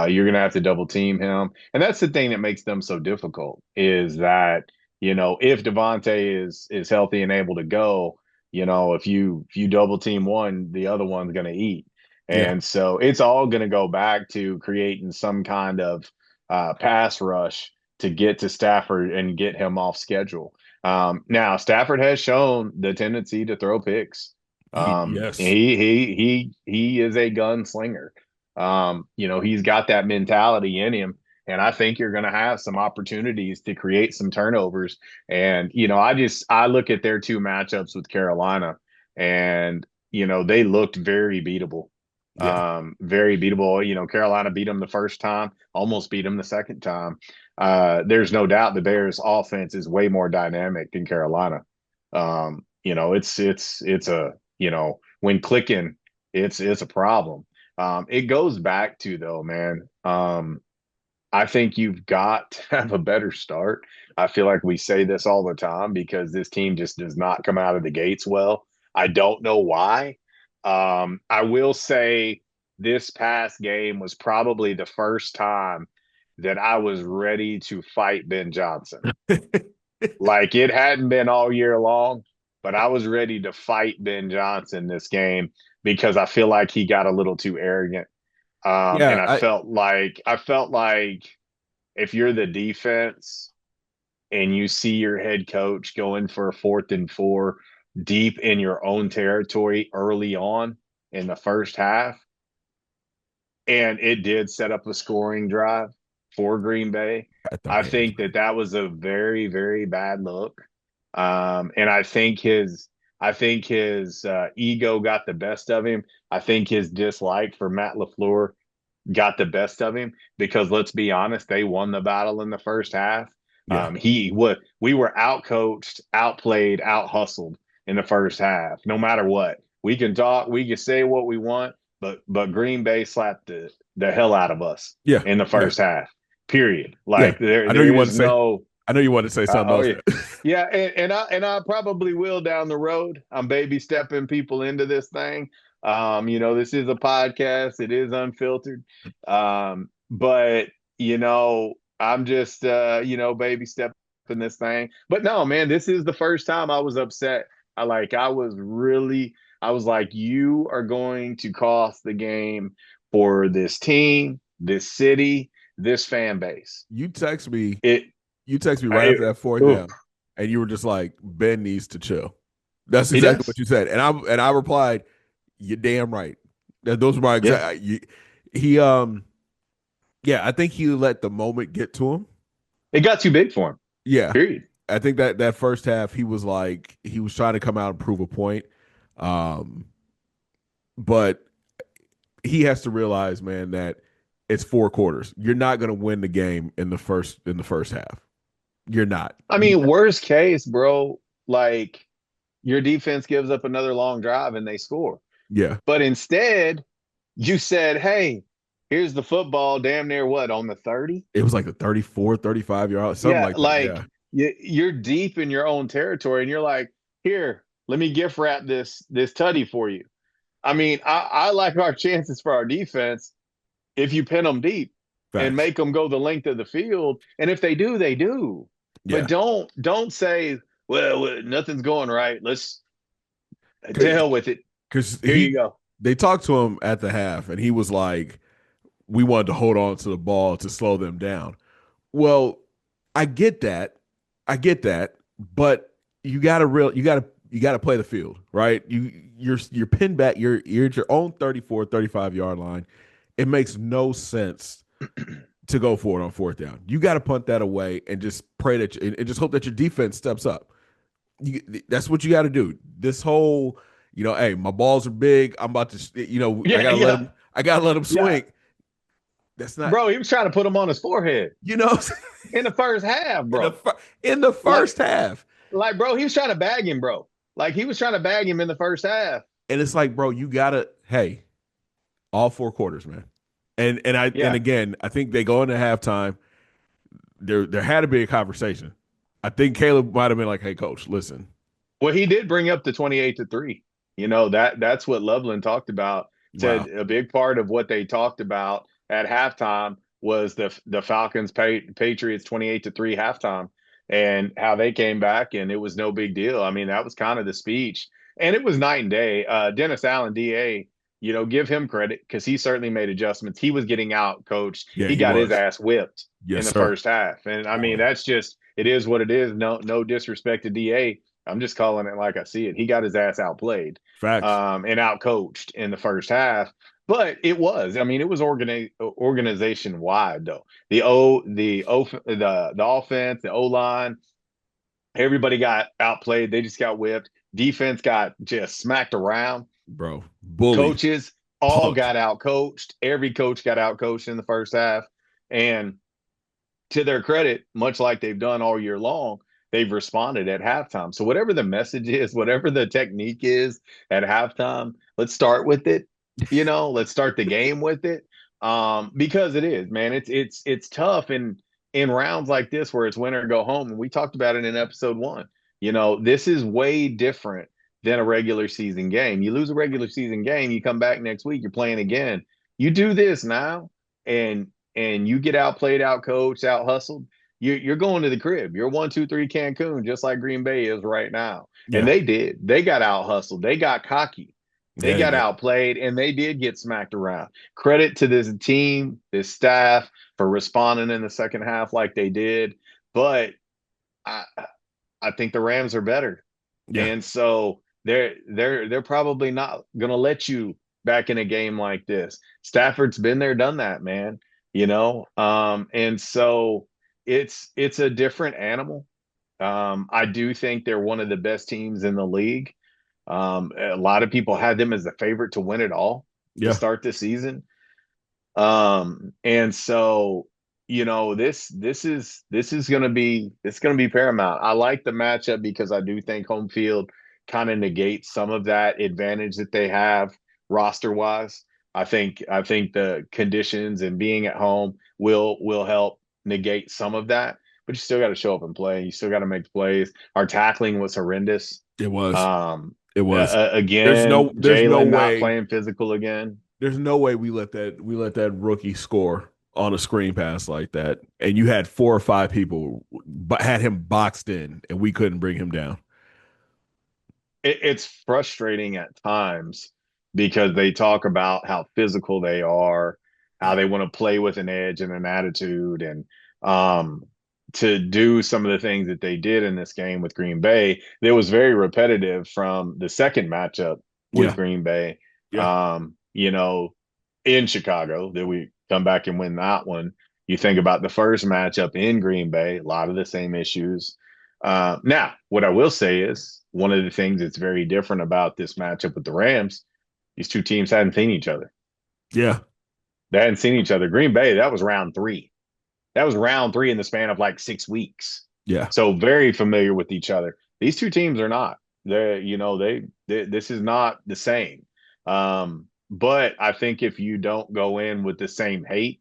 S1: you're going to have to double team him, and that's the thing that makes them so difficult. Is that if Devontae is healthy and able to go, if you double team one, the other one's going to eat,
S2: Yeah.
S1: and so it's all going to go back to creating some kind of pass rush to get to Stafford and get him off schedule. Now Stafford has shown the tendency to throw picks.
S2: Yes.
S1: He is a gunslinger. He's got that mentality in him, and I think you're going to have some opportunities to create some turnovers. And I look at their two matchups with Carolina, and they looked very beatable.
S2: Yeah.
S1: Very beatable. Carolina beat them the first time, almost beat them the second time. there's no doubt the Bears offense is way more dynamic than Carolina. It's a, when clicking, it's a problem. It goes back to, though, man. I think you've got to have a better start. I feel like we say this all the time because this team just does not come out of the gates well. I don't know why. I will say this past game was probably the first time that I was ready to fight Ben Johnson. Like, it hadn't been all year long, but I was ready to fight Ben Johnson this game because I feel like he got a little too arrogant. And
S2: Yeah,
S1: I felt like if you're the defense and you see your head coach going for a 4th and 4 deep in your own territory early on in the first half, and it did set up a scoring drive for Green Bay.
S2: got their
S1: I
S2: hands,
S1: think that that was a very, very bad look. And I think his ego got the best of him. I think his dislike for Matt LaFleur got the best of him because, let's be honest, they won the battle in the first half.
S2: yeah,
S1: We were out coached, outplayed, out hustled in the first half. No matter what, we can talk, we can say what we want, but Green Bay slapped the hell out of us
S2: yeah,
S1: in the
S2: yeah,
S1: first half. Period.
S2: yeah.
S1: Like, there
S2: I know
S1: there
S2: you want to
S1: is
S2: say.
S1: no.
S2: I know you want to say something
S1: Oh
S2: else.
S1: yeah, yeah, and I probably will down the road. I'm baby stepping people into this thing. This is a podcast. It is unfiltered. But I'm just baby stepping this thing. But no, man, this is the first time I was upset. I was like, you are going to cost the game for this team, this city, this fan base.
S2: You text me.
S1: It,
S2: You text me right
S1: I,
S2: after that fourth
S1: oof,
S2: down, and you were just like, "Ben needs to chill." That's
S1: he
S2: exactly what
S1: does.
S2: you said, and I replied, "You're damn right." Those were my
S1: Yeah.
S2: exact. He yeah, I think he let the moment get to him.
S1: It got too big for him.
S2: Yeah,
S1: Period.
S2: I think that first half he was like he was trying to come out and prove a point, um, but he has to realize, man, that it's 4 quarters. You're not going to win the game in the first half. You're not.
S1: I mean, worst case, bro, like, your defense gives up another long drive and they score.
S2: Yeah,
S1: But instead, you said, hey, here's the football, damn near what, on the 30?
S2: it was like the 34, 35 yard, something
S1: Yeah,
S2: like that.
S1: like,
S2: Yeah.
S1: you're deep in your own territory and you're like, here, let me gift wrap this tutty for you. I mean, I like our chances for our defense if you pin them deep and
S2: Facts.
S1: make them go the length of the field. And if they do, they do. But
S2: Yeah.
S1: don't say, well, nothing's going right. Let's, to hell with it.
S2: Because
S1: Here you go.
S2: they talked to him at the half, and he was like, "We wanted to hold on to the ball to slow them down." Well, I get that, but you gotta play the field, right? You're pinned back. You're at your own 34, 35 yard line. It makes no sense to go for it on fourth down. You got to punt that away and just pray that and just hope that your defense steps up. That's what you got to do. This whole, hey, my balls are big. I'm about to, I
S1: Yeah,
S2: gotta let
S1: yeah,
S2: him. I gotta let him
S1: yeah.
S2: swing. That's not,
S1: Bro, he was trying to put him on his forehead
S2: you know,
S1: in the first half,
S2: in the
S1: bro.
S2: in the
S1: Like,
S2: first half,
S1: bro, he was trying to bag him, bro. Like, he was trying to bag him in the first half.
S2: and it's like, bro, you gotta, hey, all 4 quarters, man. And
S1: Yeah.
S2: again, I think they go into halftime. There had to be a conversation. I think Caleb might have been like, "Hey, coach, listen,
S1: Well, he did bring up the 28-3. That's what Loveland talked about.
S2: wow,
S1: Said a big part of what they talked about at halftime was the Falcons Patriots 28-3 halftime, and how they came back and it was no big deal. I mean, that was kind of the speech. And it was night and day. Dennis Allen, DA, give him credit because he certainly made adjustments. He was getting out coached.
S2: yeah,
S1: He
S2: he
S1: got his
S2: was,
S1: ass whipped in
S2: yes,
S1: the
S2: sir."
S1: first half. And I mean, that's just, it is what it is. No disrespect to DA. I'm just calling it like I see it. He got his ass outplayed,
S2: Facts.
S1: and outcoached in the first half. But I mean, it was organization wide though. The offense, the O line, everybody got outplayed. They just got whipped. Defense got just smacked around.
S2: Bro, bullied,
S1: Coaches all
S2: punked.
S1: got outcoached. Every coach got outcoached in the first half. And to their credit, much like they've done all year long, they've responded at halftime. So whatever the message is, whatever the technique is at halftime, let's start with it. Let's start the game with it. Because it is, man. It's tough in rounds like this where it's win or go home. And we talked about it in episode 1. This is way different than a regular season game. You lose a regular season game, you come back next week, you're playing again. You do this now, and you get outplayed, out coached, out hustled, you're going to the crib. You're 1-2-3 Cancun, just like Green Bay is right now. And
S2: Yeah.
S1: they did. They got out hustled. They got cocky. They
S2: Yeah, they
S1: got
S2: did.
S1: outplayed, and they did get smacked around. Credit to this team, this staff for responding in the second half like they did. But I I think the Rams are better.
S2: Yeah.
S1: And so they're probably not gonna let you back in a game like this. Stafford's been there, done that, man. And so it's a different animal. I do think they're one of the best teams in the league. A lot of people had them as the favorite to win it all to
S2: Yeah.
S1: start the season. And so this is gonna be paramount. I like the matchup because I do think home field kind of negates some of that advantage that they have roster wise. I think the conditions and being at home will help negate some of that, but you still got to show up and play. You still got to make plays. Our tackling was horrendous.
S2: It was.
S1: Um,
S2: It was.
S1: Again,
S2: There's no
S1: Jalen not
S2: way
S1: playing physical again.
S2: there's no way we let that rookie score on a screen pass like that. And you had 4 or 5 people but had him boxed in and we couldn't bring him down.
S1: It's frustrating at times because they talk about how physical they are, how they want to play with an edge and an attitude, and to do some of the things that they did in this game with Green Bay. It was very repetitive from the second matchup with
S2: Yeah.
S1: Green Bay.
S2: Yeah.
S1: In Chicago, that we come back and win that one. You think about the first matchup in Green Bay, a lot of the same issues. Now, what I will say is one of the things that's very different about this matchup with the Rams, these two teams hadn't seen each other.
S2: Yeah.
S1: They hadn't seen each other. Green Bay, that was round 3. That was round 3 in the span of like 6 weeks.
S2: Yeah.
S1: So very familiar with each other. These two teams are not. This is not the same. But I think if you don't go in with the same hate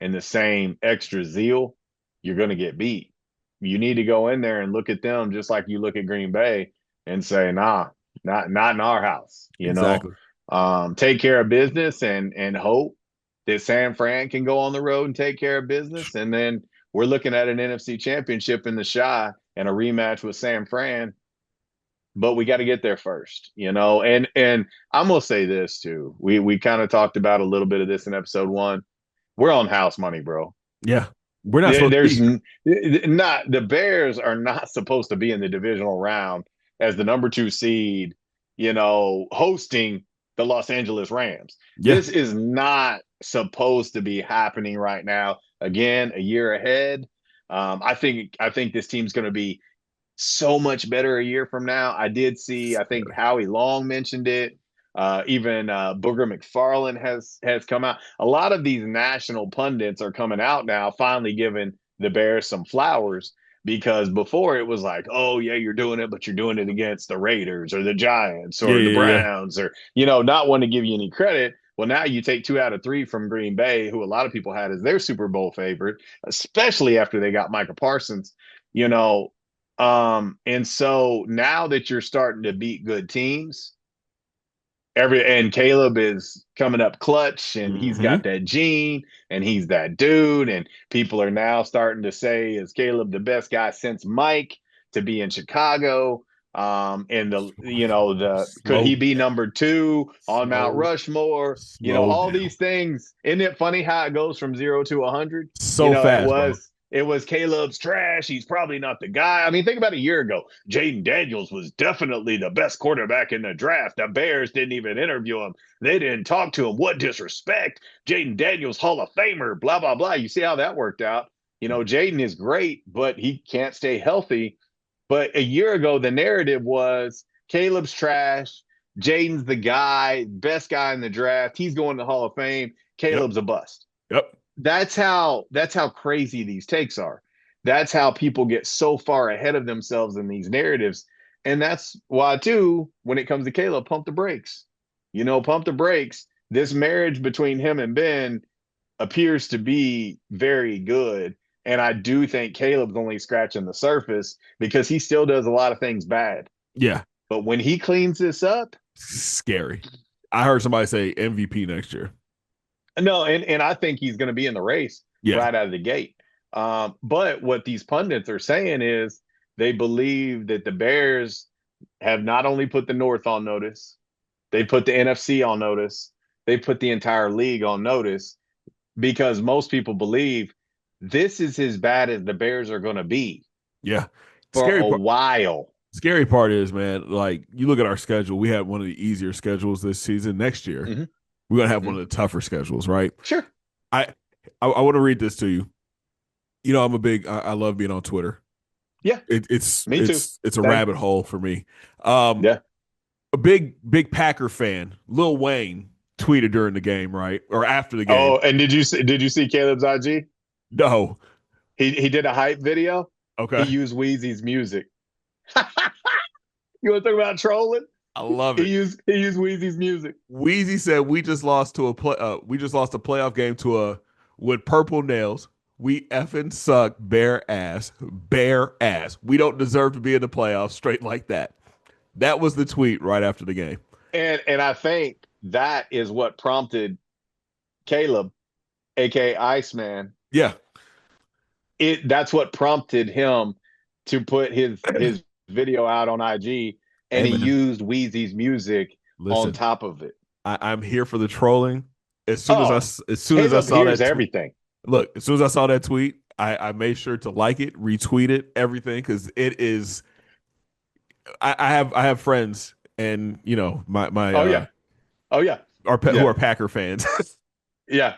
S1: and the same extra zeal, you're going to get beat. You need to go in there and look at them just like you look at Green Bay and say, nah, not in our house.
S2: Exactly.
S1: Take care of business and hope that San Fran can go on the road and take care of business. And then we're looking at an NFC championship in the shy and a rematch with San Fran. But we got to get there first. And I'm gonna say this too. We kind of talked about a little bit of this in episode 1. We're on house money, bro.
S2: Yeah. We're not supposed to
S1: There's
S2: be.
S1: not the Bears are not supposed to be in the divisional round as the number 2 seed, hosting the Los Angeles Rams.
S2: Yeah.
S1: This is not supposed to be happening right now. Again, a year ahead. I think this team's going to be so much better a year from now. I did see, I think Howie Long mentioned it. Even Booger McFarland has come out. A lot of these national pundits are coming out now, finally giving the Bears some flowers, because before it was like, oh yeah, you're doing it, but you're doing it against the Raiders or the Giants
S2: Yeah.
S1: or the
S2: Yeah. Yeah.
S1: Browns, or not wanting to give you any credit. Well, now you take 2 out of 3 from Green Bay, who a lot of people had as their Super Bowl favorite, especially after they got Micah Parsons. You know, and so now that you're starting to beat good teams, and Caleb is coming up clutch and he's
S2: Mm-hmm.
S1: got that gene and he's that dude, and people are now starting to say, is Caleb the best guy since Mike to be in Chicago? And the could
S2: Slow
S1: he be
S2: down.
S1: number 2 on Mount
S2: Slow.
S1: Rushmore?
S2: Slow
S1: All
S2: down.
S1: these things. Isn't it funny how it goes from 0 to 100?
S2: So
S1: It
S2: fast, bro.
S1: was Caleb's trash. He's probably not the guy. I mean, think about a year ago. Jaden Daniels was definitely the best quarterback in the draft. The Bears didn't even interview him. They didn't talk to him. What disrespect. Jaden Daniels, Hall of Famer, blah, blah, blah. You see how that worked out. Jaden is great, but he can't stay healthy. But a year ago, the narrative was Caleb's trash. Jaden's the guy, best guy in the draft. He's going to the Hall of Fame.
S2: Yep.
S1: Caleb's a bust.
S2: Yep.
S1: that's how crazy these takes are. That's how people get so far ahead of themselves in these narratives. And that's why too, when it comes to Caleb, pump the brakes. Pump the brakes. This marriage between him and Ben appears to be very good. And I do think Caleb's only scratching the surface because he still does a lot of things bad.
S2: Yeah,
S1: But when he cleans this up,
S2: scary. I heard somebody say MVP next year.
S1: no, and I think he's going to be in the race
S2: Yeah,
S1: right out of the gate. But what these pundits are saying is they believe that the Bears have not only put the North on notice, they put the NFC on notice, they put the entire league on notice because most people believe this is as bad as the Bears are going to be
S2: yeah.
S1: for
S2: Scary
S1: a
S2: part.
S1: while.
S2: Scary part is, man, like you look at our schedule, we have one of the easier schedules this season. Next year,
S1: Mm-hmm,
S2: we're gonna have
S1: mm-hmm.
S2: one of the tougher schedules, right?
S1: Sure.
S2: I I want to read this to you. I'm a big I love being on Twitter.
S1: Yeah,
S2: It's
S1: me too.
S2: it's a
S1: Same.
S2: rabbit hole for me. Um,
S1: Yeah.
S2: a big Packer fan, Lil Wayne tweeted during the game, right? Or after the game.
S1: Oh, and did you see Caleb's IG?
S2: No.
S1: He did a hype video. He
S2: Okay.
S1: used Wheezy's music. You want to talk about trolling?
S2: I love
S1: He
S2: it.
S1: used he used Wheezy's music.
S2: Wheezy said we just lost a playoff game to a with purple nails. We effing suck bare ass. Bare ass. We don't deserve to be in the playoffs straight like that. That was the tweet right after the game.
S1: And I think that is what prompted Caleb, aka Iceman.
S2: Yeah.
S1: That's what prompted him to put his video out on IG, and
S2: Hey
S1: he
S2: man,
S1: used Wheezy's music on
S2: listen.
S1: top of it.
S2: I'm here for the trolling.
S1: Oh,
S2: As soon as I
S1: Caleb
S2: saw
S1: hears
S2: that tweet,
S1: everything.
S2: look, as soon as I saw that tweet, I made sure to like it, retweet it, everything, because it is. I have friends, and my
S1: Oh yeah. Oh yeah.
S2: who
S1: Yeah.
S2: are Packer fans.
S1: Yeah.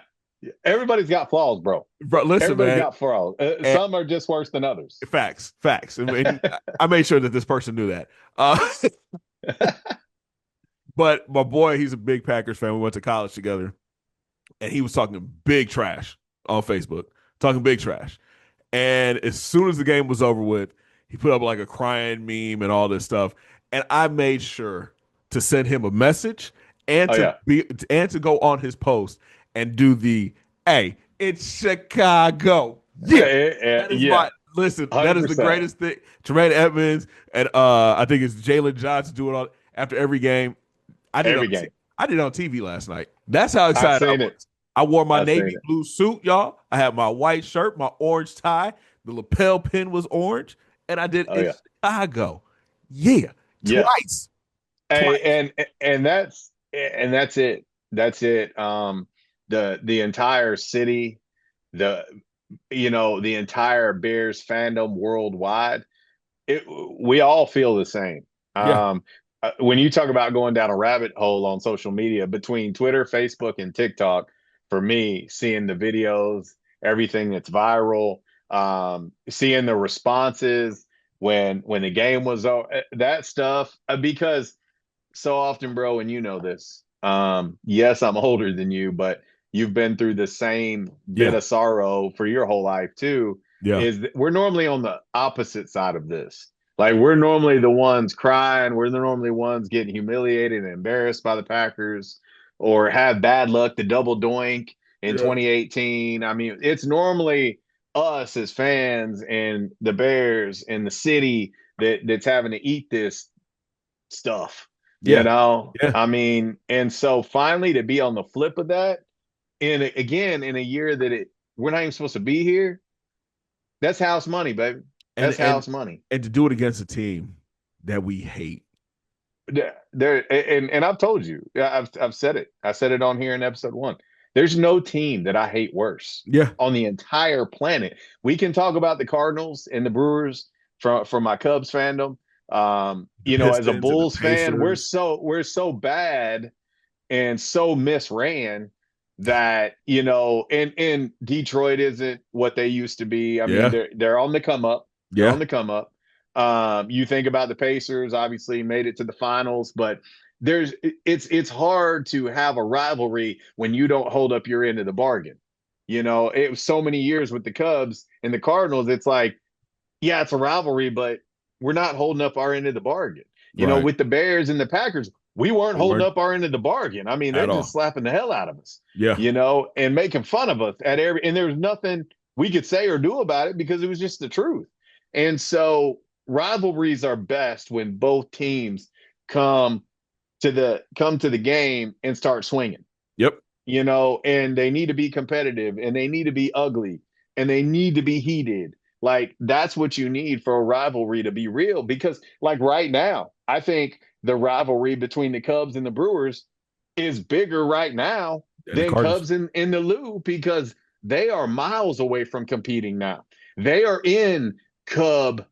S1: Everybody's got flaws, bro.
S2: Bro, listen,
S1: Everybody's
S2: man.
S1: got flaws.
S2: And
S1: Some are just worse than others.
S2: facts. And I made sure that this person knew that. But my boy, he's a big Packers fan. We went to college together, and he was talking big trash on Facebook, talking big trash. And as soon as the game was over with, he put up like a crying meme and all this stuff. And I made sure to send him a message and
S1: Oh yeah.
S2: to go on his post and do the hey, it's Chicago. Yeah. That is
S1: Yeah.
S2: my listen, that is the
S1: 100%.
S2: greatest thing. Tremaine Edmonds and I think it's Jalen Johnson doing all after every game. I did on
S1: Every game.
S2: I did on TV last night. That's how
S1: I've
S2: excited I
S1: seen it.
S2: was. I wore my
S1: I've seen
S2: navy
S1: it.
S2: blue suit, y'all. I had my white shirt, my orange tie. The lapel pin was orange, and I did
S1: Oh
S2: in
S1: yeah.
S2: Chicago. Yeah,
S1: Yeah.
S2: twice,
S1: Hey,
S2: twice.
S1: and that's it. That's it. The entire city, the the entire Bears fandom worldwide, we all feel the same.
S2: Yeah,
S1: When you talk about going down a rabbit hole on social media between Twitter, Facebook, and TikTok, for me, seeing the videos, everything that's viral, seeing the responses when the game was over, that stuff, because so often, bro, and you know this. Yes, I'm older than you, but you've been through the same bit
S2: yeah,
S1: of sorrow for your whole life too.
S2: yeah,
S1: Is that we're normally on the opposite side of this. Like we're normally the ones crying. We're the normally ones getting humiliated and embarrassed by the Packers, or have bad luck to double doink in
S2: yeah,
S1: 2018. I mean, it's normally us as fans and the Bears and the city that's having to eat this stuff.
S2: yeah, yeah.
S1: I mean, and so finally to be on the flip of that, and again in a year that we're not even supposed to be here, that's house money, baby.
S2: And
S1: That's
S2: and
S1: house money.
S2: and to do it against a team that we hate.
S1: There and I've told you, I've said it. I said it on here in episode 1. There's no team that I hate worse
S2: Yeah,
S1: on the entire planet. We can talk about the Cardinals and the Brewers from my Cubs fandom.
S2: the
S1: As a
S2: Pistons and the
S1: Bulls fan, we're
S2: Pacers.
S1: so bad and so misran that and Detroit isn't what they used to be. I mean,
S2: Yeah,
S1: they're on the come up. They're
S2: yeah,
S1: on the come up. You think about the Pacers, obviously made it to the finals, but it's hard to have a rivalry when you don't hold up your end of the bargain. It was so many years with the Cubs and the Cardinals. It's like, yeah, it's a rivalry, but we're not holding up our end of the bargain.
S2: Right.
S1: With the Bears and the Packers, we weren't
S2: We
S1: holding
S2: weren't
S1: up our end of the bargain. I mean, they're
S2: at
S1: just
S2: all.
S1: slapping the hell out of us,
S2: Yeah.
S1: and making fun of us and there was nothing we could say or do about it because it was just the truth. And so rivalries are best when both teams come come to the game and start swinging,
S2: Yep.
S1: and they need to be competitive and they need to be ugly and they need to be heated. Like that's what you need for a rivalry to be real. Because like right now, I think the rivalry between the Cubs and the Brewers is bigger right now
S2: And the
S1: than
S2: Cardinals.
S1: Cubs in the Lou because they are miles away from competing now. They are in Cub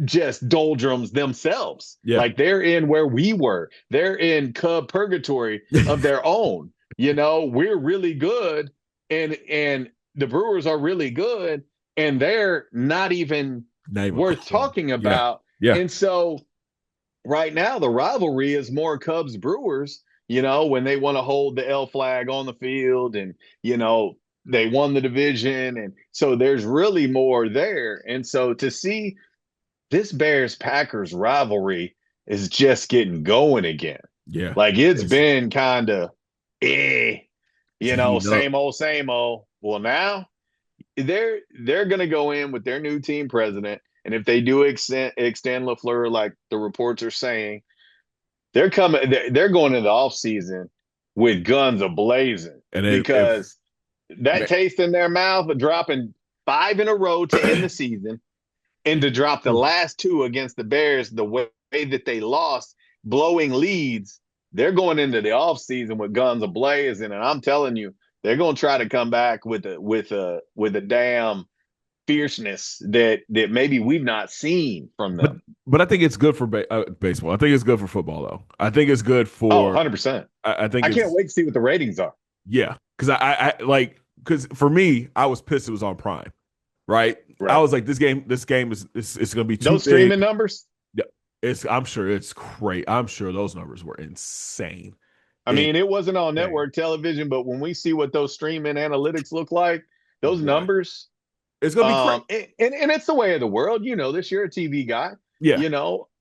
S1: just doldrums themselves.
S2: Yeah.
S1: Like they're in where we were. They're in Cub purgatory of their own. We're really good, and the Brewers are really good, and they're not even
S2: Not even
S1: worth
S2: close.
S1: talking
S2: Yeah.
S1: about.
S2: Yeah.
S1: And so right now the rivalry is more Cubs Brewers, when they want to hold the L flag on the field and they won the division, and so there's really more there. And so to see this Bears Packers rivalry is just getting going again.
S2: Yeah.
S1: Like it's
S2: It's
S1: been kind of eh,
S2: it's heating up.
S1: same old, same old. Well, now they're gonna go in with their new team president, and if they do extend LaFleur, like the reports are saying, they're going into the off season with guns a blazing
S2: And if
S1: because that taste in their mouth of dropping five in a row to end the season and to drop the last two against the Bears the way that they lost, blowing leads, they're going into the offseason with guns ablazing. And I'm telling you, they're going to try to come back with a damn fierceness that maybe we've not seen from
S2: but
S1: them.
S2: but I think it's good for baseball. I think it's good for football though. I think it's good
S1: Oh,
S2: for
S1: 100%.
S2: I think
S1: I can't
S2: it's
S1: wait to see what the ratings are.
S2: yeah, because I like because for me, I was pissed it was on Prime, right? I
S1: Right.
S2: was like, this game is it's going to be too
S1: Those
S2: big.
S1: streaming numbers,
S2: Yeah, I'm sure it's great. I'm sure those numbers were insane,
S1: I mean, it wasn't on
S2: insane.
S1: network television, but when we see what those streaming analytics look like,
S2: Oh
S1: those
S2: boy,
S1: numbers,
S2: it's going to be great.
S1: and it's the way of the world. This. You're a TV guy.
S2: Yeah,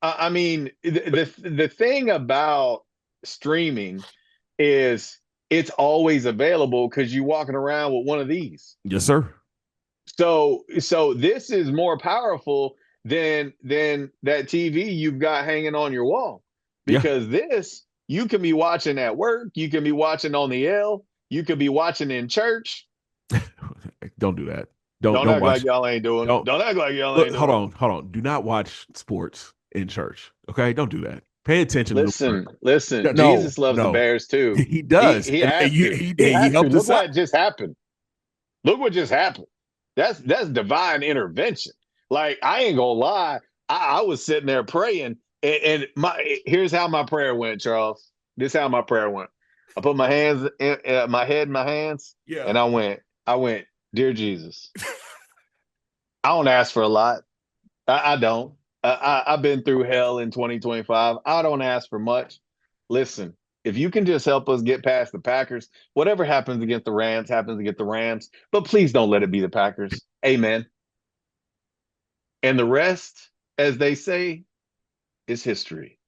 S1: I mean, the thing about streaming is it's always available because you're walking around with one of these.
S2: yes, sir.
S1: So this is more powerful than that TV you've got hanging on your wall
S2: Yeah,
S1: because this you can be watching at work, you can be watching on the L, you could be watching in church.
S2: don't do that. Don't
S1: Don't
S2: don't
S1: act
S2: watch.
S1: like y'all ain't doing it.
S2: Don't
S1: Don't act like y'all
S2: look.
S1: ain't doing it.
S2: Hold on. Do not watch sports in church. Okay, don't do that. Pay attention to the word.
S1: Listen.
S2: No,
S1: Jesus loves the
S2: no,
S1: Bears too.
S2: he
S1: He
S2: does,
S1: he
S2: and
S1: has
S2: you
S1: to. He
S2: he
S1: has to.
S2: helped
S1: Look
S2: us out.
S1: what just happened. Look what just happened. That's divine intervention. Like I ain't gonna lie, I was sitting there praying, and here's how my prayer went, Charles. This is how my prayer went. I put my hands, my head in my hands,
S2: Yeah,
S1: and I went, dear Jesus. I don't ask for a lot. I don't. I've been through hell in 2025. I don't ask for much. Listen, if you can just help us get past the Packers, whatever happens against the Rams happens against the Rams. But please don't let it be the Packers. Amen. And the rest, as they say, is history.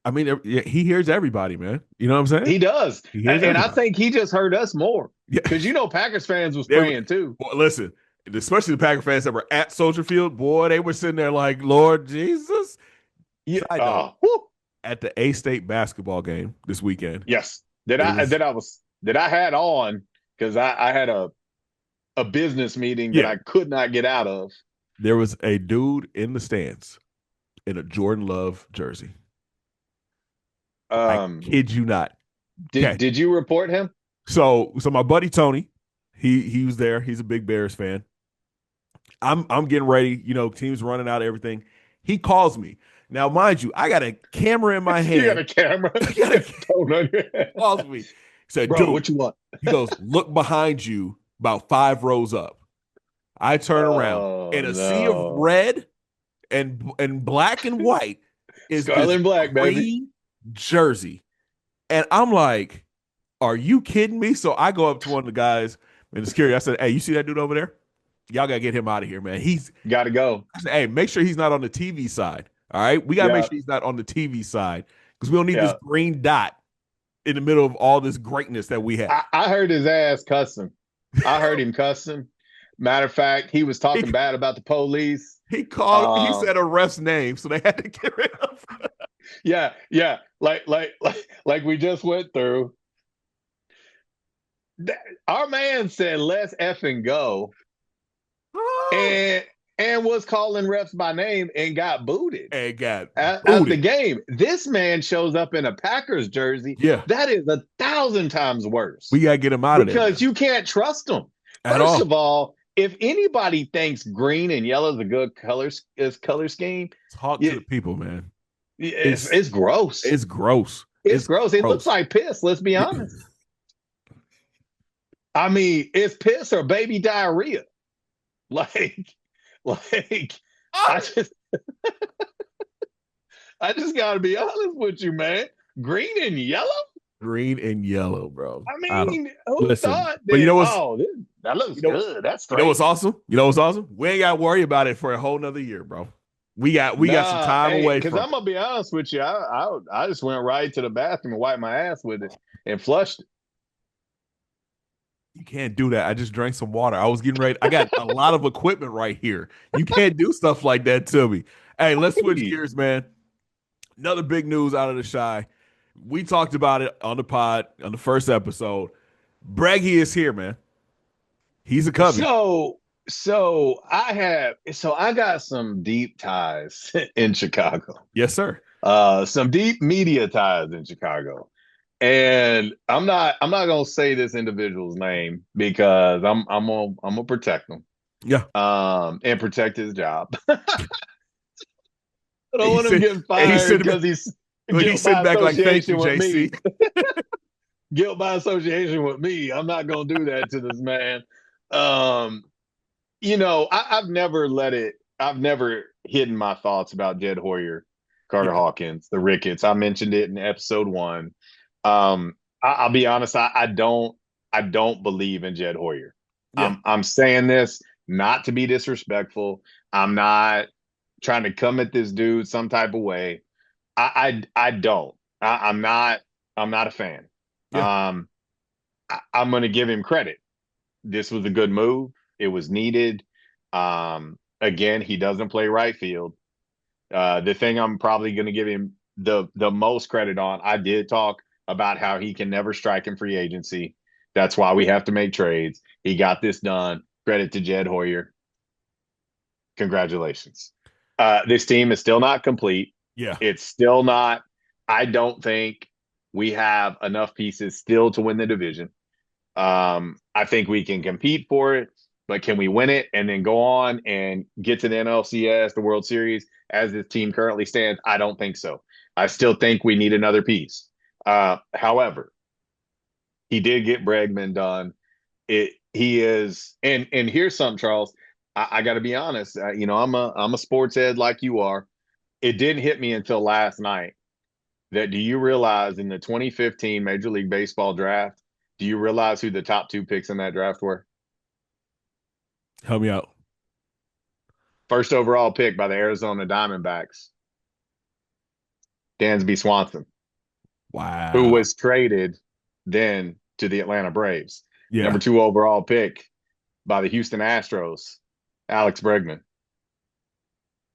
S2: I mean, he hears everybody, man. You know what I'm saying?
S1: He does.
S2: He hears
S1: And I
S2: everybody.
S1: think he just heard us more
S2: Yeah.
S1: because Packers fans was
S2: They
S1: praying too.
S2: well, listen, especially the Packer fans that were at Soldier Field, boy, they were sitting there like, Lord Jesus.
S1: Yeah.
S2: Side note, at the A-State basketball game this weekend,
S1: Yes. That
S2: there
S1: I
S2: was
S1: that I was that I had on because I had a business meeting that
S2: yeah,
S1: I could not get out of.
S2: there was a dude in the stands in a Jordan Love jersey. I
S1: Um,
S2: kid you not.
S1: did
S2: Okay.
S1: did you report him?
S2: So my buddy Tony, he was there. He's a big Bears fan. I'm getting ready, team's running out of everything. He calls me. Now, mind you, I got a camera in my
S1: You got a
S2: hand.
S1: camera?
S2: I got a
S1: Don't know.
S2: He calls me. He said,
S1: Bro,
S2: dude,
S1: what you want?
S2: he goes, look behind you about 5 rows up. I turn around
S1: Oh
S2: and a sea of
S1: no.
S2: red and black and white is this
S1: Scarlet and black, baby.
S2: green jersey. And I'm like, Are you kidding me? So I go up to one of the guys in the security. I said, "Hey, you see that dude over there? Y'all gotta get him out of here, man. He's."
S1: Got to go.
S2: I said, "Hey, make sure he's not on the TV side. All right, we gotta make
S1: Yeah,
S2: sure he's not on the TV side because we don't need this
S1: yeah.
S2: green dot in the middle of all this greatness that we have."
S1: I heard his ass cussing. I heard him cussing. Matter of fact, he was
S2: He
S1: talking bad about the police.
S2: he called. He
S1: Um,
S2: said a ref's name, so they had to get rid of.
S1: yeah, yeah. Like we just went through. Our man said, "Let's effing go," and was calling refs by name and got booted
S2: And got
S1: at the
S2: booted.
S1: game. This man shows up in a Packers jersey.
S2: Yeah,
S1: That is 1,000 times worse
S2: we gotta get him out of there,
S1: because
S2: man.
S1: you can't trust him.
S2: At
S1: First
S2: all.
S1: of all, if anybody thinks green and yellow is a good color scheme,
S2: Talk to the people, man. It's
S1: it's gross.
S2: it's gross.
S1: It's
S2: It's
S1: gross. It looks
S2: gross.
S1: like piss. Let's be honest. I mean, it's piss or baby diarrhea. Like, like I just I just gotta be honest with you, man. Green and yellow?
S2: Green and yellow, bro.
S1: I
S2: I don't
S1: mean, who
S2: listen.
S1: thought
S2: But you
S1: that?
S2: know what's
S1: Oh, that looks
S2: you know
S1: good. That's
S2: you know
S1: straight.
S2: what's awesome? You know what's awesome? We ain't gotta worry about it for a whole nother year, bro. We got some
S1: Nah,
S2: time
S1: hey,
S2: away
S1: because
S2: from
S1: I'm
S2: it.
S1: gonna be honest with you, I just went right to the bathroom and wiped my ass with it and flushed it.
S2: You can't do that. I just drank some water. I was getting ready. I got a lot of equipment right here. You can't do stuff like that to me. Hey, let's switch
S1: Hey,
S2: gears, man. Another big news out of the shy. We talked about it on the pod on the first episode. Breggy is here, man. He's a cubby.
S1: so I got some deep ties in Chicago.
S2: Yes, sir.
S1: Some deep media ties in Chicago. And I'm not gonna say this individual's name because I'm gonna protect him.
S2: Yeah.
S1: And protect his job. I
S2: And
S1: don't want him getting
S2: he's
S1: fired
S2: sitting
S1: because
S2: back,
S1: he's
S2: look, he's
S1: guilt
S2: sitting
S1: by
S2: back like, thank you,
S1: association with
S2: JC.
S1: me. Guilt by association with me. I'm not gonna do that to this man. Um, I've never hidden my thoughts about Jed Hoyer, Carter
S2: Yeah.
S1: Hawkins, the Ricketts. I mentioned it in episode one. I'll be honest, I don't believe in Jed Hoyer.
S2: Yeah.
S1: I'm saying this not to be disrespectful. I'm not trying to come at this dude some type of way. I don't. I'm not a fan.
S2: Yeah.
S1: I'm going to give him credit. This was a good move. It was needed. Again, he doesn't play right field. The thing I'm probably going to give him the most credit on, I did talk about how he can never strike in free agency. That's why we have to make trades. He got this done. Credit to Jed Hoyer. Congratulations. This team is still not complete.
S2: Yeah.
S1: It's still not. I don't think we have enough pieces still to win the division. I think we can compete for it, but can we win it and then go on and get to the NLCS, the World Series, as this team currently stands? I don't think so. I still think we need another piece. However, he did get Bregman done. He is, and here's something, Charles. I got to be honest. I'm a sports head like you are. It didn't hit me until last night that do you realize in the 2015 Major League Baseball draft, do you realize who the top two picks in that draft were?
S2: Help me out.
S1: First overall pick by the Arizona Diamondbacks, Dansby Swanson, who
S2: Wow.
S1: was traded then to the Atlanta Braves.
S2: Yeah.
S1: Number two overall pick by the Houston Astros, Alex Bregman.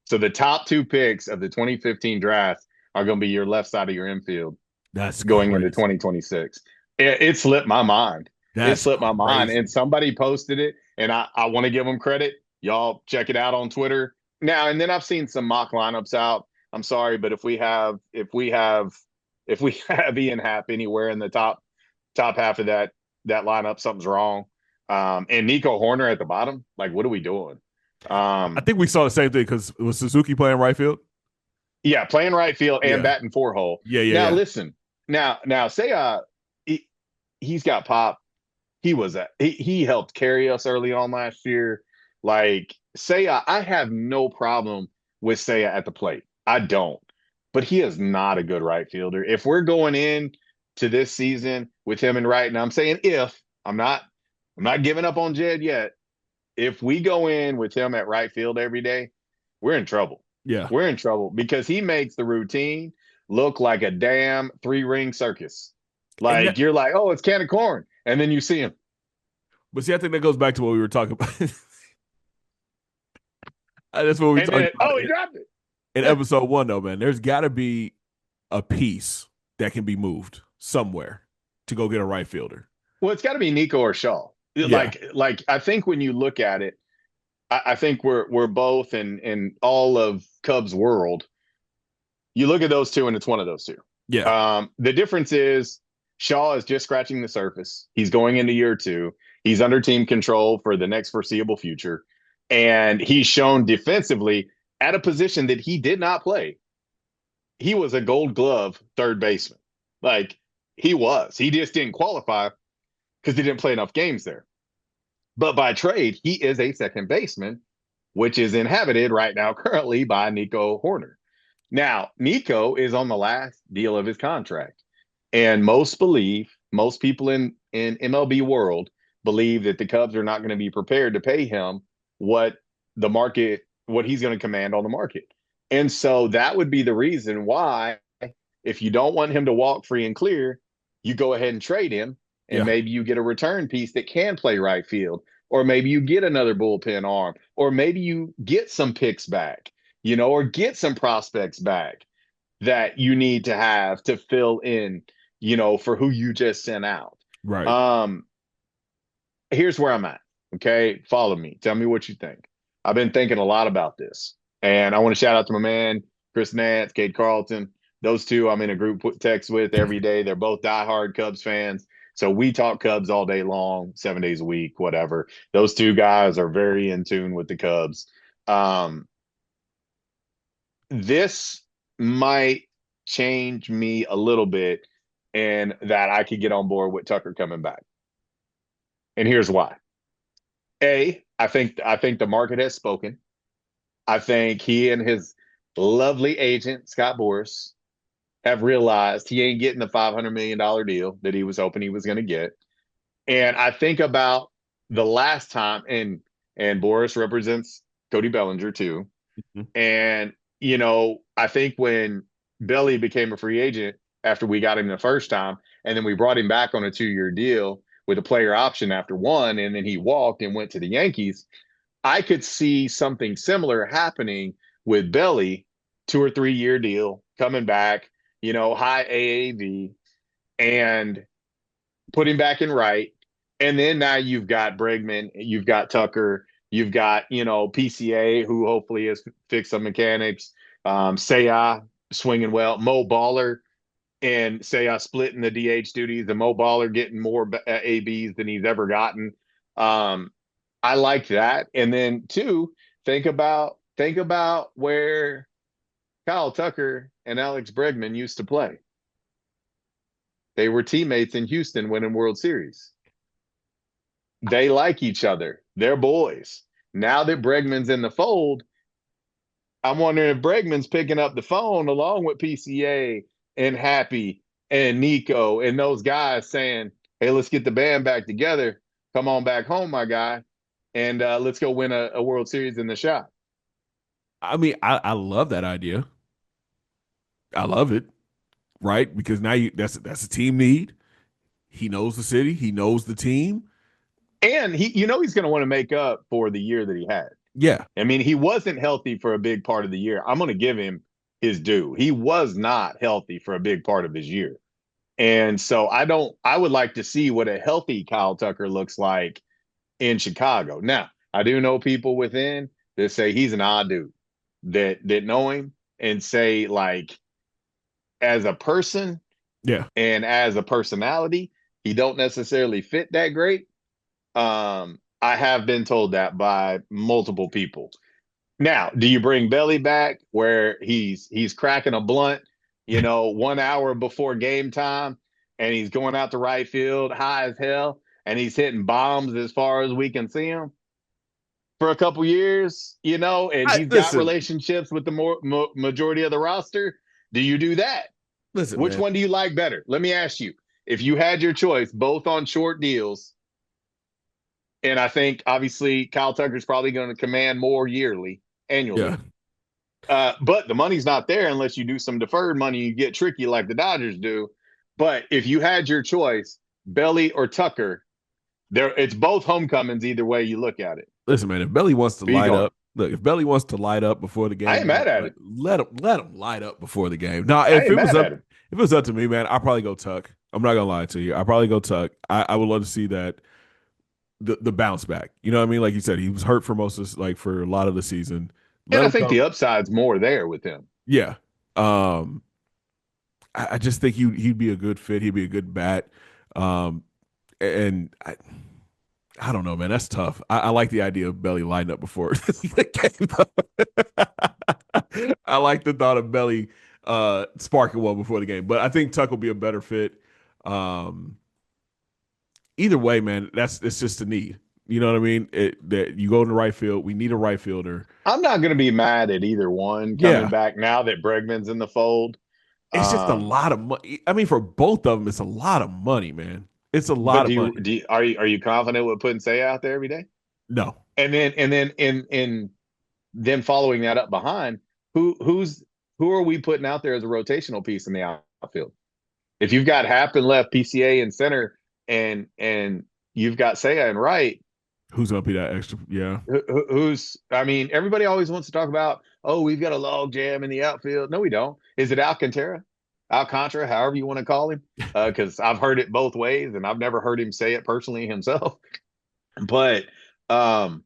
S1: So the top two picks of the 2015 draft are going to be your left side of your infield
S2: That's
S1: going into
S2: crazy.
S1: 2026. It slipped my mind. It
S2: That's
S1: slipped my mind. And
S2: crazy.
S1: somebody posted it, and I want to give them credit. Y'all check it out on Twitter. Now, and then I've seen some mock lineups out. I'm sorry, but if we have Ian Happ anywhere in the top half of that lineup, something's wrong. And Nico Horner at the bottom, like, what are we doing?
S2: I think we saw the same thing because it was Suzuki playing right field.
S1: Yeah, playing right field and
S2: Yeah.
S1: batting four hole.
S2: Yeah. Yeah.
S1: Now
S2: Yeah.
S1: listen, now say he's got pop. He helped carry us early on last year. Like Seiya, I have no problem with Seiya at the plate. I don't. But he is not a good right fielder. If we're going in to this season with him and Wright, and I'm saying if I'm not giving up on Jed yet. If we go in with him at right field every day, we're in trouble.
S2: Yeah.
S1: We're in trouble because he makes the routine look like a damn three-ring circus.
S2: And
S1: Like
S2: that,
S1: you're like, oh, it's can of corn, and then you see him.
S2: but see, I think that goes back to what we were talking about. That's what we
S1: And
S2: talked
S1: then,
S2: about
S1: oh, he dropped
S2: in
S1: it.
S2: episode 1, though, man. There's got to be a piece that can be moved somewhere to go get a right fielder.
S1: Well, it's got to be Nico or Shaw.
S2: Yeah.
S1: Like I think when you look at it, I think we're both in all of Cubs world. You look at those two, and it's one of those two.
S2: Yeah.
S1: The difference is Shaw is just scratching the surface. He's going into year 2. He's under team control for the next foreseeable future, and he's shown defensively at a position that he did not play. He was a Gold Glove third baseman. Like he was. He just didn't qualify because he didn't play enough games there. But by trade, he is a second baseman, which is inhabited right now currently by Nico Horner. Now, Nico is on the last deal of his contract. And most people in MLB world believe that the Cubs are not going to be prepared to pay him what what he's going to command on the market. And so that would be the reason why, if you don't want him to walk free and clear, you go ahead and trade him, and
S2: Yeah.
S1: maybe you get a return piece that can play right field, or maybe you get another bullpen arm, or maybe you get some picks back, or get some prospects back that you need to have to fill in, for who you just sent out.
S2: Right.
S1: Um, Here's where I'm at. Okay. Follow me. Tell me what you think. I've been thinking a lot about this. And I want to shout out to my man, Chris Nance, Kate Carlton. Those two I'm in a group text with every day. They're both diehard Cubs fans. So we talk Cubs all day long, 7 days a week, whatever. Those two guys are very in tune with the Cubs. Um, this might change me a little bit in that I could get on board with Tucker coming back. And here's why. I think the market has spoken. I think he and his lovely agent, Scott Boras, have realized he ain't getting the $500 million deal that he was hoping he was going to get. And I think about the last time, and Boras represents Cody Bellinger too.
S2: Mhm.
S1: And, I think when Belly became a free agent after we got him the first time, and then we brought him back on a 2-year deal with a player option after one, and then he walked and went to the Yankees, I could see something similar happening with Belly, 2 or 3 year deal, coming back, high AAV, and put him back in right. And then now you've got Bregman, you've got Tucker, you've got, PCA, who hopefully has fixed some mechanics, Seiya swinging well, Mo Baller and Seiya splitting the DH duties, and Mo Baller getting more ABs than he's ever gotten. I like that. And then two, think about where Kyle Tucker and Alex Bregman used to play. They were teammates in Houston winning World Series. They like each other. They're boys. Now that Bregman's in the fold, I'm wondering if Bregman's picking up the phone along with PCA and Happy and Nico and those guys saying, hey, let's get the band back together. Come on back home, my guy. And let's go win a World Series in the shop.
S2: I mean, I love that idea. I love it. Right. Because now that's a team need. He knows the city. He knows the team.
S1: And he's going to want to make up for the year that he had.
S2: Yeah.
S1: I mean, he wasn't healthy for a big part of the year. I'm going to give him his due. He was not healthy for a big part of his year. And so I would like to see what a healthy Kyle Tucker looks like in Chicago. Now, I do know people within that say he's an odd dude that know him and say, like, as a person
S2: Yeah.
S1: and as a personality, he don't necessarily fit that great. I have been told that by multiple people. Now, do you bring Belly back where he's cracking a blunt, 1 hour before game time, and he's going out to right field high as hell, and he's hitting bombs as far as we can see him for a couple years, and he's got
S2: Listen,
S1: relationships with the majority of the roster? Do you do that?
S2: listen,
S1: Which
S2: man.
S1: one do you like better? Let me ask you. if you had your choice, both on short deals, and I think obviously Kyle Tucker's probably going to command more
S2: Yeah.
S1: annually. But the money's not there unless you do some deferred money. You get tricky like the Dodgers do. But if you had your choice, Belly or Tucker, there it's both homecomings either way you look at it.
S2: Listen, man, if Belly wants to
S1: Who you
S2: light
S1: going?
S2: up, look, if Belly wants to light up before the
S1: I
S2: game,
S1: ain't
S2: man,
S1: mad at
S2: like
S1: it.
S2: let him light up before the game. Now,
S1: I ain't mad at him.
S2: if it was up to me, man, I'd probably go Tuck. I'm not gonna lie to you. I'd probably go Tuck. I would love to see that the bounce back. You know what I mean? Like you said, he was hurt for most of like for a lot of the season.
S1: And
S2: Let
S1: I
S2: him
S1: think the
S2: come.
S1: upside's more there with him.
S2: Yeah. Um, I just think he'd be a good fit. He'd be a good bat. Um, and I don't know, man. That's tough. I like the idea of Belly lighting up before the game. I like the thought of Belly sparking one before the game, but I think Tuck will be a better fit. Um, Either way, man, it's just a need. You know what I mean? That you go in the right field. We need a right fielder.
S1: I'm not going to be mad at either one coming
S2: Yeah,
S1: back now that Bregman's in the fold.
S2: it's just a
S1: Um,
S2: lot of money. I mean, for both of them, it's a lot of money, man. It's a lot
S1: but
S2: of money.
S1: are you confident with putting Say out there every day?
S2: No,
S1: And then in following that up behind, who are we putting out there as a rotational piece in the outfield? If you've got Happ and left, PCA and center, and you've got Seiya and right,
S2: who's gonna be that extra? Yeah,
S1: who's? I mean, everybody always wants to talk about, oh, we've got a log jam in the outfield. No, we don't. Is it Alcantara, however you want to call him? Because I've heard it both ways, and I've never heard him say it personally himself. But um,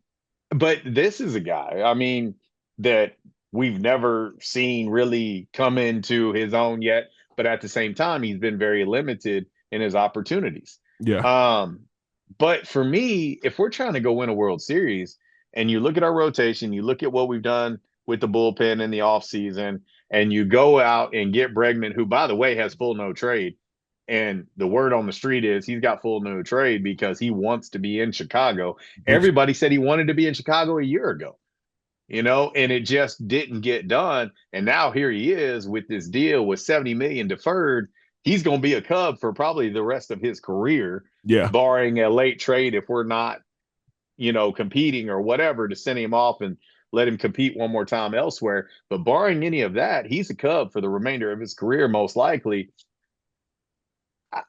S1: but this is a guy, I mean, that we've never seen really come into his own yet. But at the same time, he's been very limited in his opportunities.
S2: yeah,
S1: Um, but for me, if we're trying to go win a World Series and you look at our rotation, you look at what we've done with the bullpen in the offseason, and you go out and get Bregman, who, by the way, has full no trade. And the word on the street is he's got full no trade because he wants to be in Chicago.
S2: which
S1: Everybody said he wanted to be in Chicago a year ago, and it just didn't get done. And now here he is with this deal with 70 million deferred. He's going to be a Cub for probably the rest of his career,
S2: yeah,
S1: barring a late trade if we're not, competing or whatever to send him off and let him compete one more time elsewhere. But barring any of that, he's a Cub for the remainder of his career, most likely.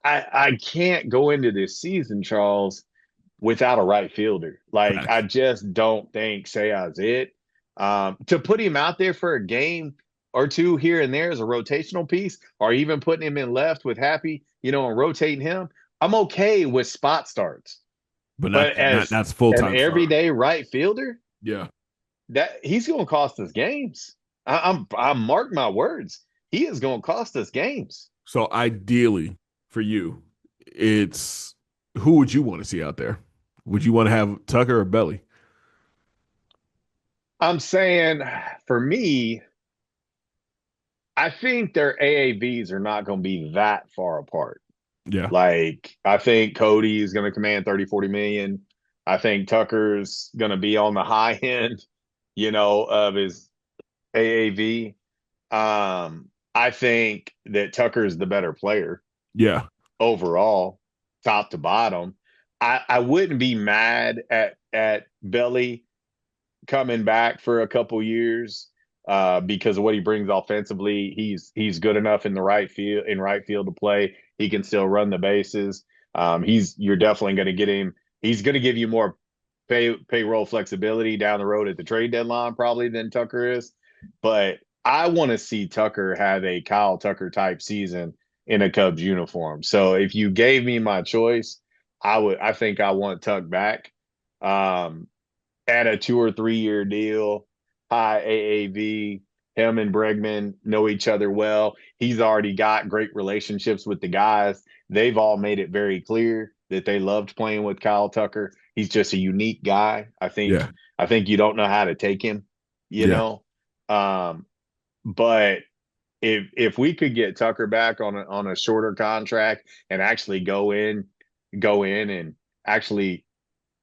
S1: I can't go into this season, Charles, without a right fielder. Like I
S2: facts.
S1: just don't think Seiya's it. To put him out there for a game or two here and there as a rotational piece, or even putting him in left with Happy, and rotating him, I'm okay with spot starts.
S2: But
S1: But
S2: not
S1: as
S2: that's full
S1: an
S2: time starter.
S1: everyday right fielder,
S2: Yeah.
S1: that he's going to cost us games. I mark my words. He is going to cost us games.
S2: So ideally for you, it's who would you want to see out there? Would you want to have Tucker or Belly?
S1: I'm saying for me, I think their AAVs are not going to be that far apart.
S2: Yeah.
S1: Like, I think Cody is going to command 30, 40 million. I think Tucker's going to be on the high end, of his AAV. I think that Tucker is the better player
S2: Yeah.
S1: overall, top to bottom. I wouldn't be mad at Belly coming back for a couple years because of what he brings offensively. He's good enough in right field to play. He can still run the bases. You're definitely going to get him. He's going to give you more payroll flexibility down the road at the trade deadline probably than Tucker is. But I want to see Tucker have a Kyle Tucker type season in a Cubs uniform. So if you gave me my choice, I think I want Tuck back. Um, at a 2 or 3 year deal, high AAV. Him and Bregman know each other well. He's already got great relationships with the guys. They've all made it very clear that they loved playing with Kyle Tucker. He's just a unique guy. I think
S2: Yeah.
S1: I think you don't know how to take him, you
S2: Yeah.
S1: know. Um, but if we could get Tucker back on a shorter contract and actually go in and actually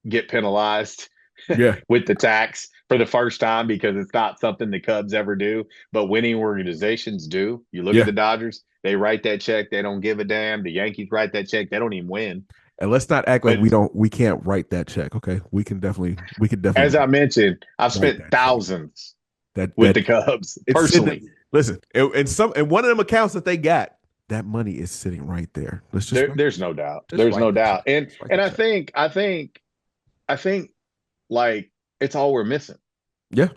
S1: get penalized
S2: Yeah.
S1: with the tax for the first time because it's not something the Cubs ever do, but winning organizations do. You look at
S2: Yeah.
S1: the Dodgers, They write that check. They don't give a damn. The Yankees write that check. They don't even win.
S2: And let's not act like
S1: But
S2: we can't write that check. Okay, we could
S1: as
S2: definitely
S1: I mentioned, I've
S2: write
S1: spent
S2: that check.
S1: thousands with
S2: That
S1: the Cubs
S2: it's sitting.
S1: personally.
S2: Listen, and one of them accounts that they got, that money is sitting right there. Let's
S1: There's no doubt.
S2: just
S1: There's
S2: write
S1: no
S2: the check.
S1: doubt. And
S2: Just write the
S1: and
S2: check.
S1: I think like it's all we're missing
S2: Yeah,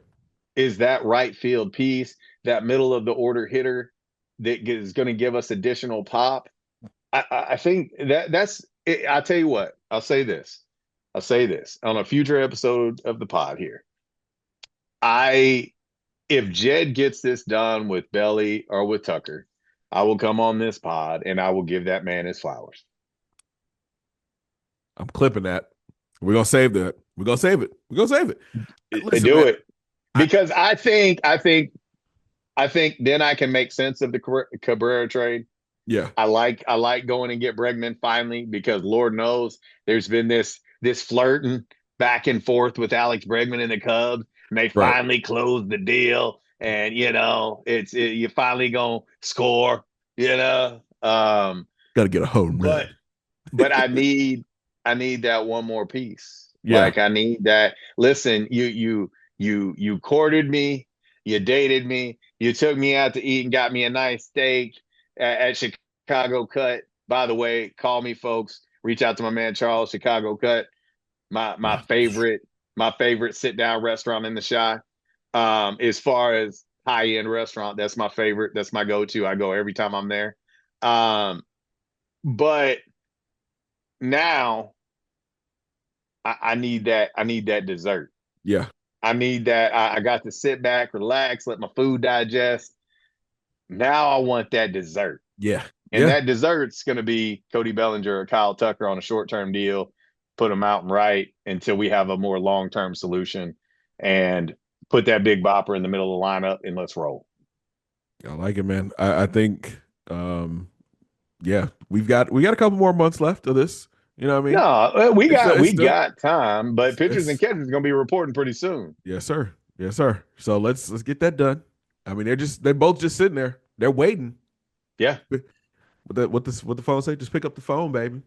S1: is that right field piece, that middle of the order hitter that is going to give us additional pop. I think that's it. I'll tell you what. I'll say this. I'll say this on a future episode of the pod here. I If Jed gets this done with Belly or with Tucker, I will come on this pod and I will give that man his flowers.
S2: I'm clipping that. We're gonna save that. We're gonna save it. We're gonna save it. Listen,
S1: Do
S2: man.
S1: it because I think then I can make sense of the Cabrera trade.
S2: Yeah,
S1: I like going and get Bregman finally because Lord knows there's been this flirting back and forth with Alex Bregman and the Cubs, and they
S2: right.
S1: finally closed the deal, and you finally gonna score, you know.
S2: Got to get a home
S1: But
S2: run.
S1: but I need that one more piece.
S2: Yeah,
S1: Like I need that. Listen, you courted me, you dated me, you took me out to eat and got me a nice steak at Chicago Cut. By the way, call me, folks. Reach out to my man Charles, Chicago Cut. My
S2: yeah.
S1: favorite sit down restaurant in the Chi. As far as high end restaurant, that's my favorite. That's my go to. I go every time I'm there. Um, but now I need that. I need that dessert.
S2: Yeah.
S1: I need that. I got to sit back, relax, let my food digest. Now I want that dessert.
S2: Yeah.
S1: And
S2: Yeah.
S1: that dessert's going to be Cody Bellinger or Kyle Tucker on a short term deal, put them out and right until we have a more long term solution and put that big bopper in the middle of the lineup and let's roll.
S2: I like it, man. I think yeah, we got a couple more months left of this. You know what I mean?
S1: No, we
S2: It's
S1: got
S2: it's
S1: we
S2: still
S1: got time, but pitchers and
S2: it's
S1: catchers are going to be reporting pretty soon.
S2: yes, sir. Yes, sir. So let's get that done. I mean, they're both just sitting there. They're waiting.
S1: Yeah.
S2: What the phone say? Just pick up the phone, baby.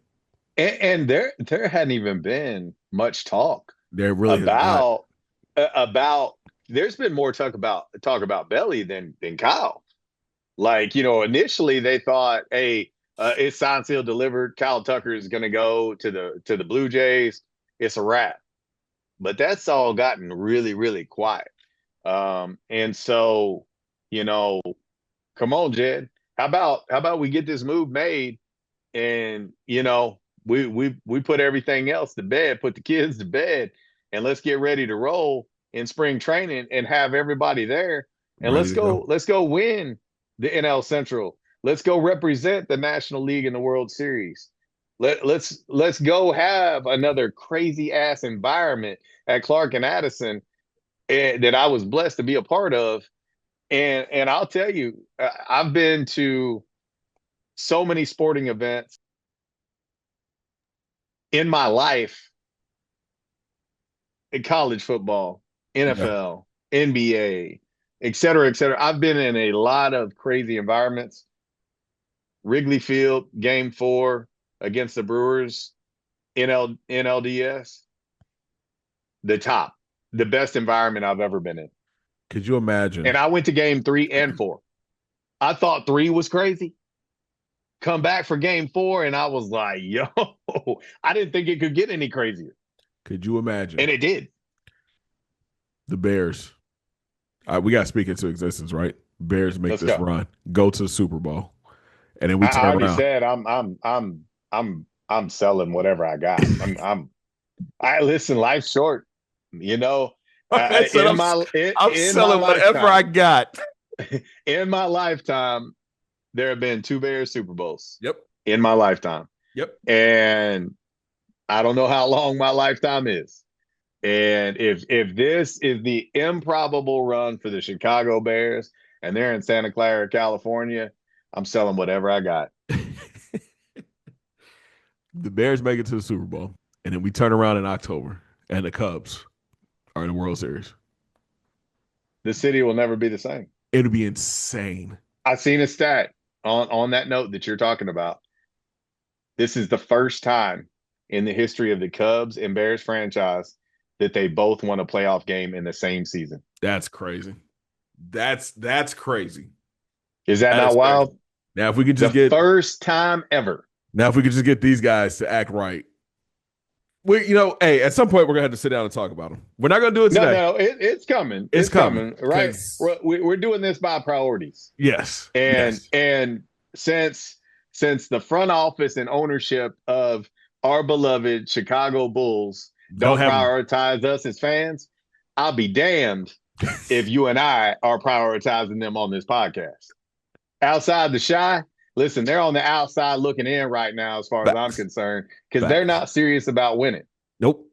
S1: And there hadn't even been much talk
S2: There really has not.
S1: about there's been more talk about Belly than Kyle. Like, initially they thought, hey, it's signed, sealed, delivered. Kyle Tucker is going to go to the Blue Jays. It's a wrap. But that's all gotten really, really quiet. And so, you know, come on, Jed. How about we get this move made and we put everything else to bed, put the kids to bed, and let's get ready to roll in spring training and have everybody there. And
S2: Ready to go.
S1: let's go win the NL Central. Let's go represent the National League in the World Series. Let's go have another crazy ass environment at Clark and Addison that I was blessed to be a part of. And I'll tell you, I've been to so many sporting events in my life in college football,
S2: Yeah.
S1: NFL, NBA, et cetera, et cetera. I've been in a lot of crazy environments. Wrigley Field, game 4 against the Brewers, NLDS, the best environment I've ever been in.
S2: Could you imagine?
S1: And I went to game 3 and 4. I thought 3 was crazy. Come back for game 4, and I was like, yo, I didn't think it could get any crazier.
S2: Could you imagine
S1: And it did.
S2: the Bears? We got to speak into existence, right? Bears make
S1: Let's
S2: this
S1: go.
S2: run, go to the Super Bowl, and then we
S1: I
S2: turn
S1: already
S2: around.
S1: said I'm selling whatever I got. I listen, life's short. You know,
S2: I said
S1: in my
S2: I'm
S1: in my
S2: selling whatever I
S1: lifetime,
S2: got.
S1: in my lifetime, there have been 2 Bears Super Bowls
S2: Yep.
S1: in my lifetime.
S2: Yep.
S1: And I don't know how long my lifetime is. And if this is the improbable run for the Chicago Bears and they're in Santa Clara, California, I'm selling whatever I got.
S2: The Bears make it to the Super Bowl, and then we turn around in October, and the Cubs are in the World Series.
S1: The city will never be the same.
S2: It'll be insane.
S1: I seen a stat. on that note that you're talking about, this is the first time in the history of the Cubs and Bears franchise that they both won a playoff game in the same season.
S2: That's crazy. That's crazy.
S1: Is that
S2: That
S1: not
S2: is crazy.
S1: wild?
S2: Now if we could
S1: The
S2: just get
S1: first time ever.
S2: now if we could just get these guys to act right. Hey, at some point we're gonna have to sit down and talk about them. We're not gonna do it
S1: No,
S2: today.
S1: no, it's coming.
S2: It's
S1: It's
S2: coming
S1: coming, right?
S2: because
S1: We're doing this by priorities,
S2: yes,
S1: and
S2: yes,
S1: and since the front office and ownership of our beloved Chicago Bulls
S2: don't
S1: don't
S2: have
S1: prioritize us as fans, I'll be damned if you and I are prioritizing them on this podcast. Outside the shy, listen, they're on the outside looking in right now, as far as I'm
S2: facts,
S1: concerned, because they're
S2: facts.
S1: not serious about winning.
S2: Nope,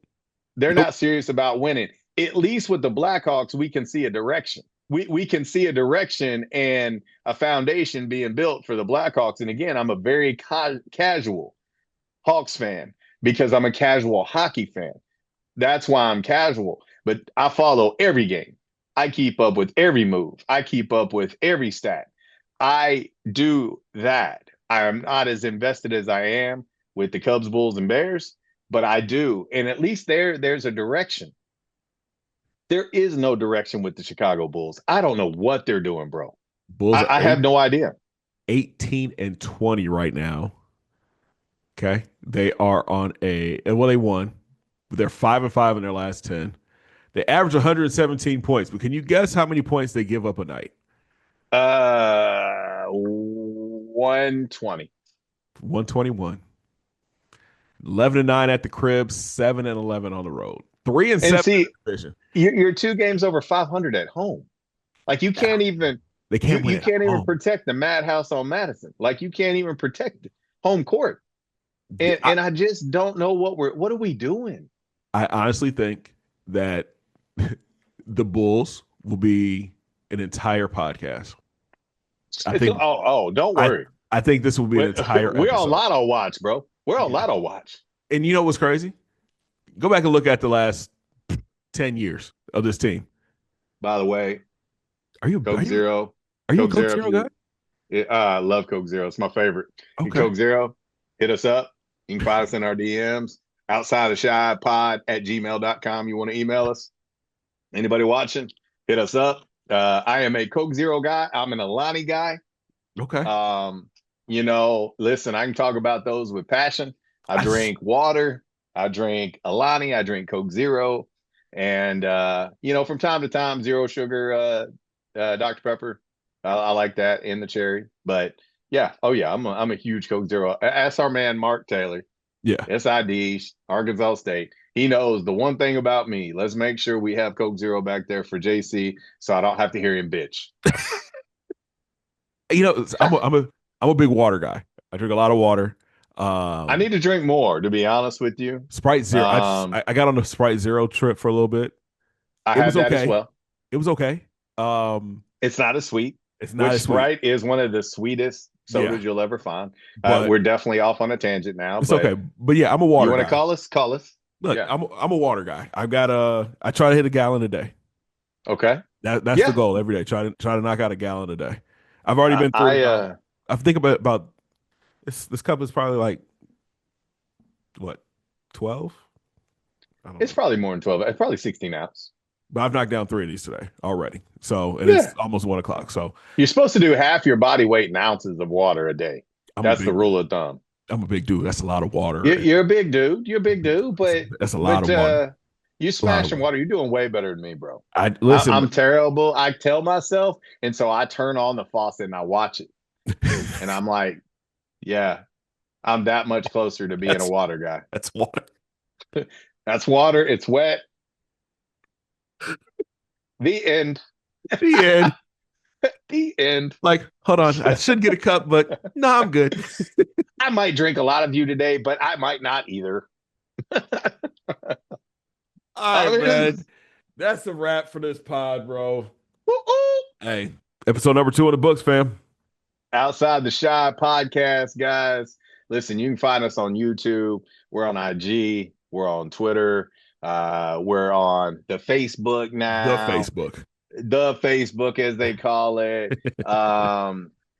S1: They're
S2: nope.
S1: not serious about winning. At least with the Blackhawks, we can see a direction. We can see a direction and a foundation being built for the Blackhawks. And again, I'm a very casual Hawks fan because I'm a casual hockey fan. That's why I'm casual. But I follow every game. I keep up with every move. I keep up with every stat. I do that. I am not as invested as I am with the Cubs, Bulls, and Bears, but I do. And at least there's a direction. There is no direction with the Chicago Bulls. I don't know what they're doing, bro.
S2: Bulls are
S1: I have no idea.
S2: 18 and 20 right now. Okay, they are on they won. They're 5-5 in their last 10. They average 117 points, but can you guess how many points they give up a night?
S1: 120.
S2: 121. 11-9 at the crib, 7-11 on the road. 3 and
S1: And
S2: 7 in
S1: see,
S2: the division.
S1: you're 2 games over 500 at home. Like you
S2: Yeah,
S1: can't even
S2: they can't win
S1: you
S2: at
S1: can't even
S2: home.
S1: protect the madhouse on Madison. Like you can't even protect home court. And
S2: I,
S1: I just don't know what are we doing?
S2: I honestly think that the Bulls will be an entire podcast. I think
S1: Don't
S2: I
S1: worry.
S2: I think this will be an entire
S1: We're on
S2: episode.
S1: Lotto Watch, bro. We're on
S2: Yeah.
S1: Lotto Watch.
S2: And you know what's crazy? Go back and look at the last 10 years of this team.
S1: By the way,
S2: Are you
S1: Coke
S2: are you,
S1: Zero.
S2: are you a
S1: Coke
S2: Coke
S1: Zero.
S2: Zero guy?
S1: I love Coke Zero. It's my favorite. And
S2: Okay.
S1: Coke Zero, hit us up. You can find us in our DMs. Outside of shy pod at gmail.com. You want to email us? Anybody watching? Hit us up. I am a Coke Zero guy. I'm an Alani guy.
S2: Okay.
S1: Listen, I can talk about those with passion. I drink water. I drink Alani. I drink Coke Zero. And, from time to time, zero sugar Dr. Pepper. I like that in the cherry. But yeah, I'm a huge Coke Zero. Ask our man Mark Taylor,
S2: Yeah.
S1: SID, Arkansas State. He knows the one thing about me. Let's make sure we have Coke Zero back there for JC, so I don't have to hear him bitch.
S2: I'm a big water guy. I drink a lot of water.
S1: I need to drink more, to be honest with you.
S2: Sprite Zero.
S1: Um,
S2: I got on the Sprite Zero trip for a little bit.
S1: I
S2: It
S1: had
S2: was
S1: that as
S2: okay.
S1: well.
S2: It was okay.
S1: It's not as sweet,
S2: It's not
S1: which
S2: as sweet,
S1: Sprite is one of the sweetest sodas
S2: yeah,
S1: you'll ever find.
S2: but
S1: We're definitely off on a tangent now,
S2: it's
S1: but
S2: okay. But yeah, I'm a
S1: you
S2: water
S1: want to
S2: guy.
S1: call us? Call us.
S2: Look,
S1: Yeah.
S2: I'm a water guy. I try to hit a gallon a day.
S1: Okay.
S2: That's the
S1: Yeah.
S2: goal every day. Try to knock out a gallon a day. I've already been through
S1: I
S2: about. I think about this cup is probably like what 12. I don't
S1: it's
S2: know,
S1: probably more than 12. It's probably 16 ounce.
S2: but I've knocked down 3 of these today already. So and
S1: Yeah.
S2: it's almost 1 o'clock. So
S1: You're supposed to do half your body weight in ounces of water a day.
S2: I'm a
S1: That's the
S2: big
S1: rule of thumb.
S2: I'm a big dude. That's a lot of water.
S1: You're a big dude. You're a big dude,
S2: That's a lot
S1: but
S2: of water.
S1: you
S2: A lot of
S1: smashing
S2: water.
S1: water. You're doing way better than me, bro.
S2: I listen.
S1: I'm terrible. I tell myself, and so I turn on the faucet and I watch it, and I'm like, yeah, I'm that much closer to being a water guy.
S2: That's water.
S1: That's water. It's wet. The end.
S2: The end.
S1: The end.
S2: Like, hold on. I should get a cup, but no, I'm good.
S1: I might drink a lot of you today, but I might not either.
S2: All right, man. That's a wrap for this pod, bro.
S1: Woo-hoo.
S2: Hey, episode number 2 in the books, fam.
S1: Outside the Shy podcast, guys. Listen, you can find us on YouTube. We're on IG. We're on Twitter. We're on the Facebook now.
S2: The Facebook.
S1: The Facebook, as they call it.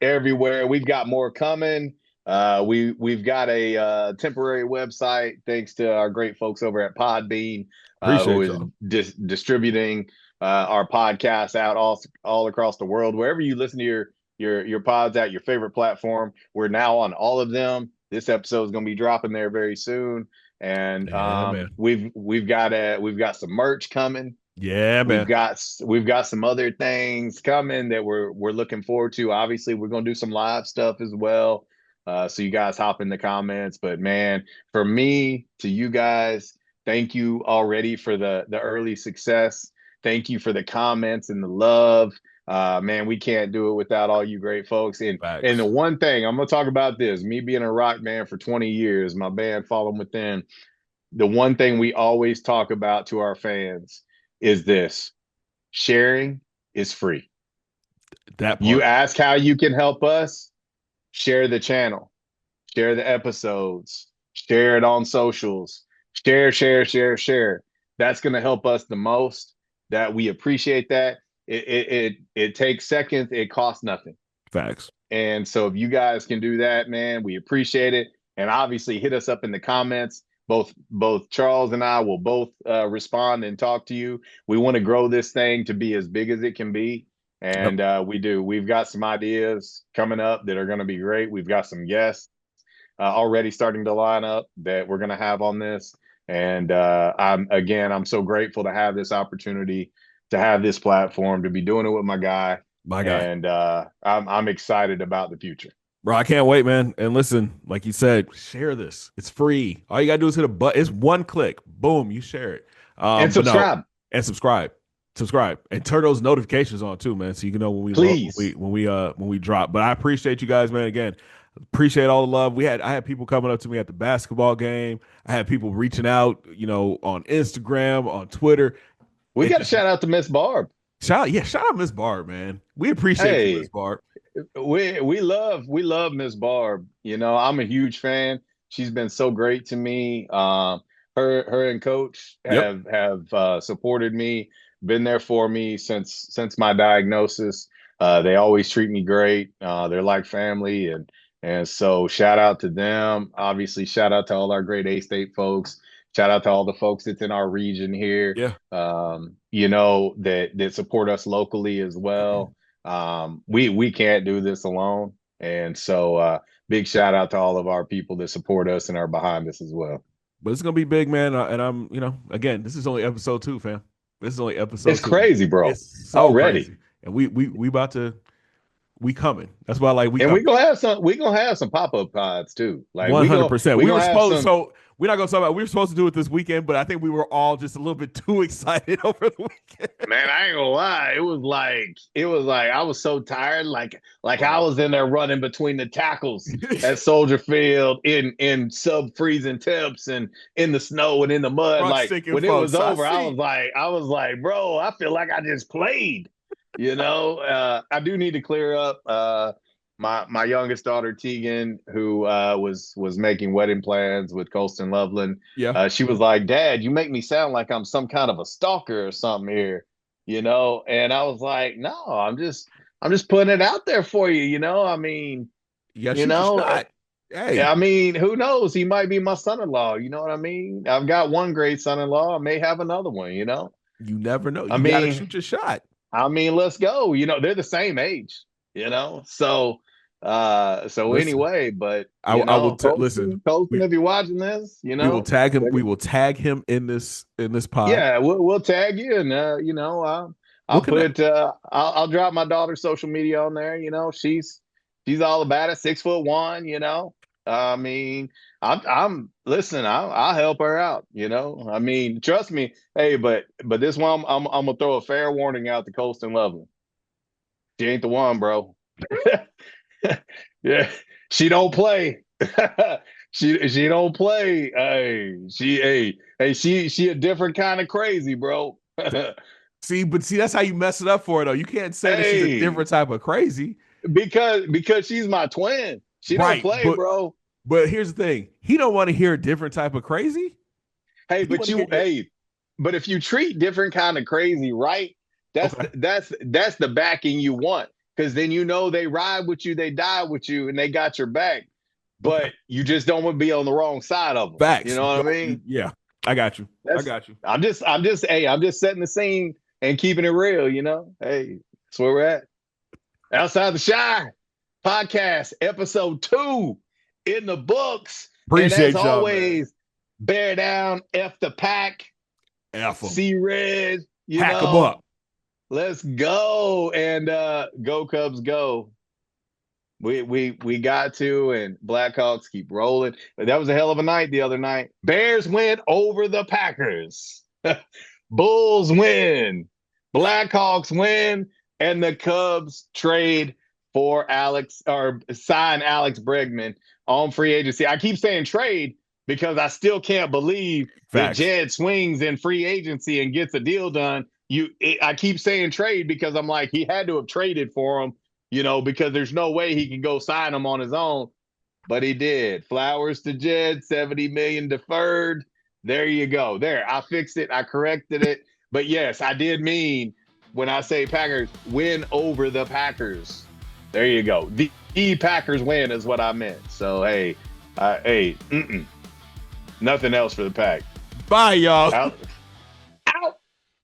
S1: everywhere. We've got more coming. We've got a temporary website thanks to our great folks over at Podbean, who
S2: Appreciate
S1: is
S2: y'all.
S1: distributing our podcasts out all across the world. Wherever you listen to your pods at your favorite platform, we're now on all of them. This episode is going to be dropping there very soon, and
S2: Yeah, man.
S1: we've got some merch coming.
S2: Yeah,
S1: We've
S2: man.
S1: got we've got some other things coming that we're looking forward to. Obviously, we're gonna do some live stuff as well. So you guys hop in the comments. But man, for me to you guys, thank you already for the early success. Thank you for the comments and the love. Man, we can't do it without all you great folks. And the
S2: Facts.
S1: one thing I'm gonna talk about this, me being a rock band for 20 years, my band Fallen Within, the one thing we always talk about to our fans is this: sharing is free.
S2: That
S1: You
S2: part.
S1: ask how you can help us, share the channel, share the episodes, share it on socials, share. That's going to help us the most. That we appreciate that. It takes seconds. It costs nothing.
S2: Facts.
S1: And so if you guys can do that, man, we appreciate it. And obviously hit us up in the comments. Both Charles and I will both respond and talk to you. We want to grow this thing to be as big as it can be.
S2: Yep.
S1: And we do. We've got some ideas coming up that are going to be great. We've got some guests already starting to line up that we're going to have on this. And I'm so grateful to have this opportunity, to have this platform, to be doing it with my guy,
S2: My guy.
S1: and I'm excited about the future.
S2: Bro, I can't wait, man. And listen, like you said, share this. It's free. All you gotta do is hit a button. It's one click. Boom, you share it.
S1: And
S2: But no,
S1: subscribe,
S2: and subscribe. Subscribe. And turn those notifications on too, man. So you can know when
S1: please.
S2: when we drop. But I appreciate you guys, man. Again, appreciate all the love. I had people coming up to me at the basketball game. I had people reaching out, on Instagram, on Twitter.
S1: We
S2: It
S1: got to
S2: just
S1: shout out to Miss Barb.
S2: shout out Miss Barb, man. We appreciate you, Miss
S1: Hey,
S2: Barb.
S1: we love Miss Barb. I'm a huge fan. She's been so great to me. Her and Coach
S2: Yep.
S1: have supported me, been there for me since my diagnosis. They always treat me great. They're like family, and so shout out to them. Obviously, shout out to all our great A State folks. Shout out to all the folks that's in our region here.
S2: Yeah.
S1: That support us locally as well. We can't do this alone, and so big shout out to all of our people that support us and are behind us as well.
S2: But it's gonna be big, man. And I'm, again, this is only episode 2, fam. This is only
S1: It's
S2: episode 2.
S1: crazy, bro.
S2: It's so
S1: Already.
S2: crazy, and we about to we coming. That's why, like, we
S1: And
S2: coming.
S1: we gonna have some pop-up pods too. Like we gonna
S2: 100%.
S1: we
S2: We were
S1: gonna have
S2: supposed
S1: some.
S2: so we're not gonna talk about. We were supposed to do it this weekend, but I think we were all just a little bit too excited over the weekend.
S1: Man, I ain't gonna lie. It was like I was so tired. Like I
S2: Bro.
S1: was in there running between the tackles at Soldier Field in sub freezing temps and in the snow and in the mud.
S2: Front
S1: Like
S2: sinking
S1: when it was
S2: folks. I
S1: over, I was
S2: see.
S1: like, I was like, bro, I feel like I just played. I do need to clear up. My youngest daughter Tegan, who was making wedding plans with Colston Loveland,
S2: Yeah.
S1: she was like, "Dad, you make me sound like I'm some kind of a stalker or something here." And I was like, "No, I'm just putting it out there for you. I mean,
S2: Yeah.
S1: you
S2: Shoot your
S1: know,
S2: shot. Hey,
S1: I mean, who knows? He might be my son-in-law. You know what I mean? I've got one great son-in-law. I may have another one.
S2: you never know.
S1: I
S2: You got to
S1: mean,
S2: shoot your shot.
S1: I mean, let's go. They're the same age. So
S2: Listen,
S1: anyway, but
S2: I will listen.
S1: Colton,
S2: We
S1: if you're watching this,
S2: we will tag him. We will tag him in this pod.
S1: yeah, we'll tag you, and
S2: We'll
S1: I'll
S2: connect.
S1: put I'll drop my daughter's social media on there. She's all about it. 6'1". I mean, I'm listen. I'll help her out. I mean, trust me. Hey, but this one, I'm gonna throw a fair warning out to Colston Loveland. She ain't the one, bro. Yeah, she don't play. She don't play. She a different kind of crazy, bro.
S2: See, that's how you mess it up for her, though. You can't say that she's a
S1: Hey,
S2: different type of crazy.
S1: because she's my twin. She don't
S2: Right.
S1: play, bro.
S2: But here's the thing. He don't want to hear a different type of crazy.
S1: Hey,
S2: He want
S1: but
S2: to hear
S1: you hey, but if you treat different kind of crazy right, that's
S2: okay.
S1: that's the backing you want. because then you know they ride with you, they die with you, and they got your back. But you just don't want to be on the wrong side of them.
S2: Facts.
S1: You know what I mean?
S2: Yeah, I got you. I got you.
S1: I'm just setting the scene and keeping it real. You know, hey, that's where we're at. Outside the Shy podcast, episode 2 in the books.
S2: Appreciate
S1: and as
S2: y'all,
S1: always, man. Bear down, F the pack,
S2: F 'em.
S1: C Red,
S2: Pack 'em up.
S1: Let's go and go Cubs, go. We got to, and Blackhawks keep rolling. But that was a hell of a night the other night. Bears went over the Packers. Bulls win. Blackhawks win, and the Cubs trade for sign Alex Bregman on free agency. I keep saying trade because I still can't believe that Jed swings in free agency and gets a deal done. I keep saying trade because I'm like, he had to have traded for him, you know, because there's no way he can go sign him on his own. But he did. Flowers to Jed, $70 million deferred. There you go. There, I fixed it. I corrected it. But yes, I did mean when I say Packers win over the Packers. There you go. The Packers win is what I meant. So hey, nothing else for the Pack.
S2: Bye, y'all.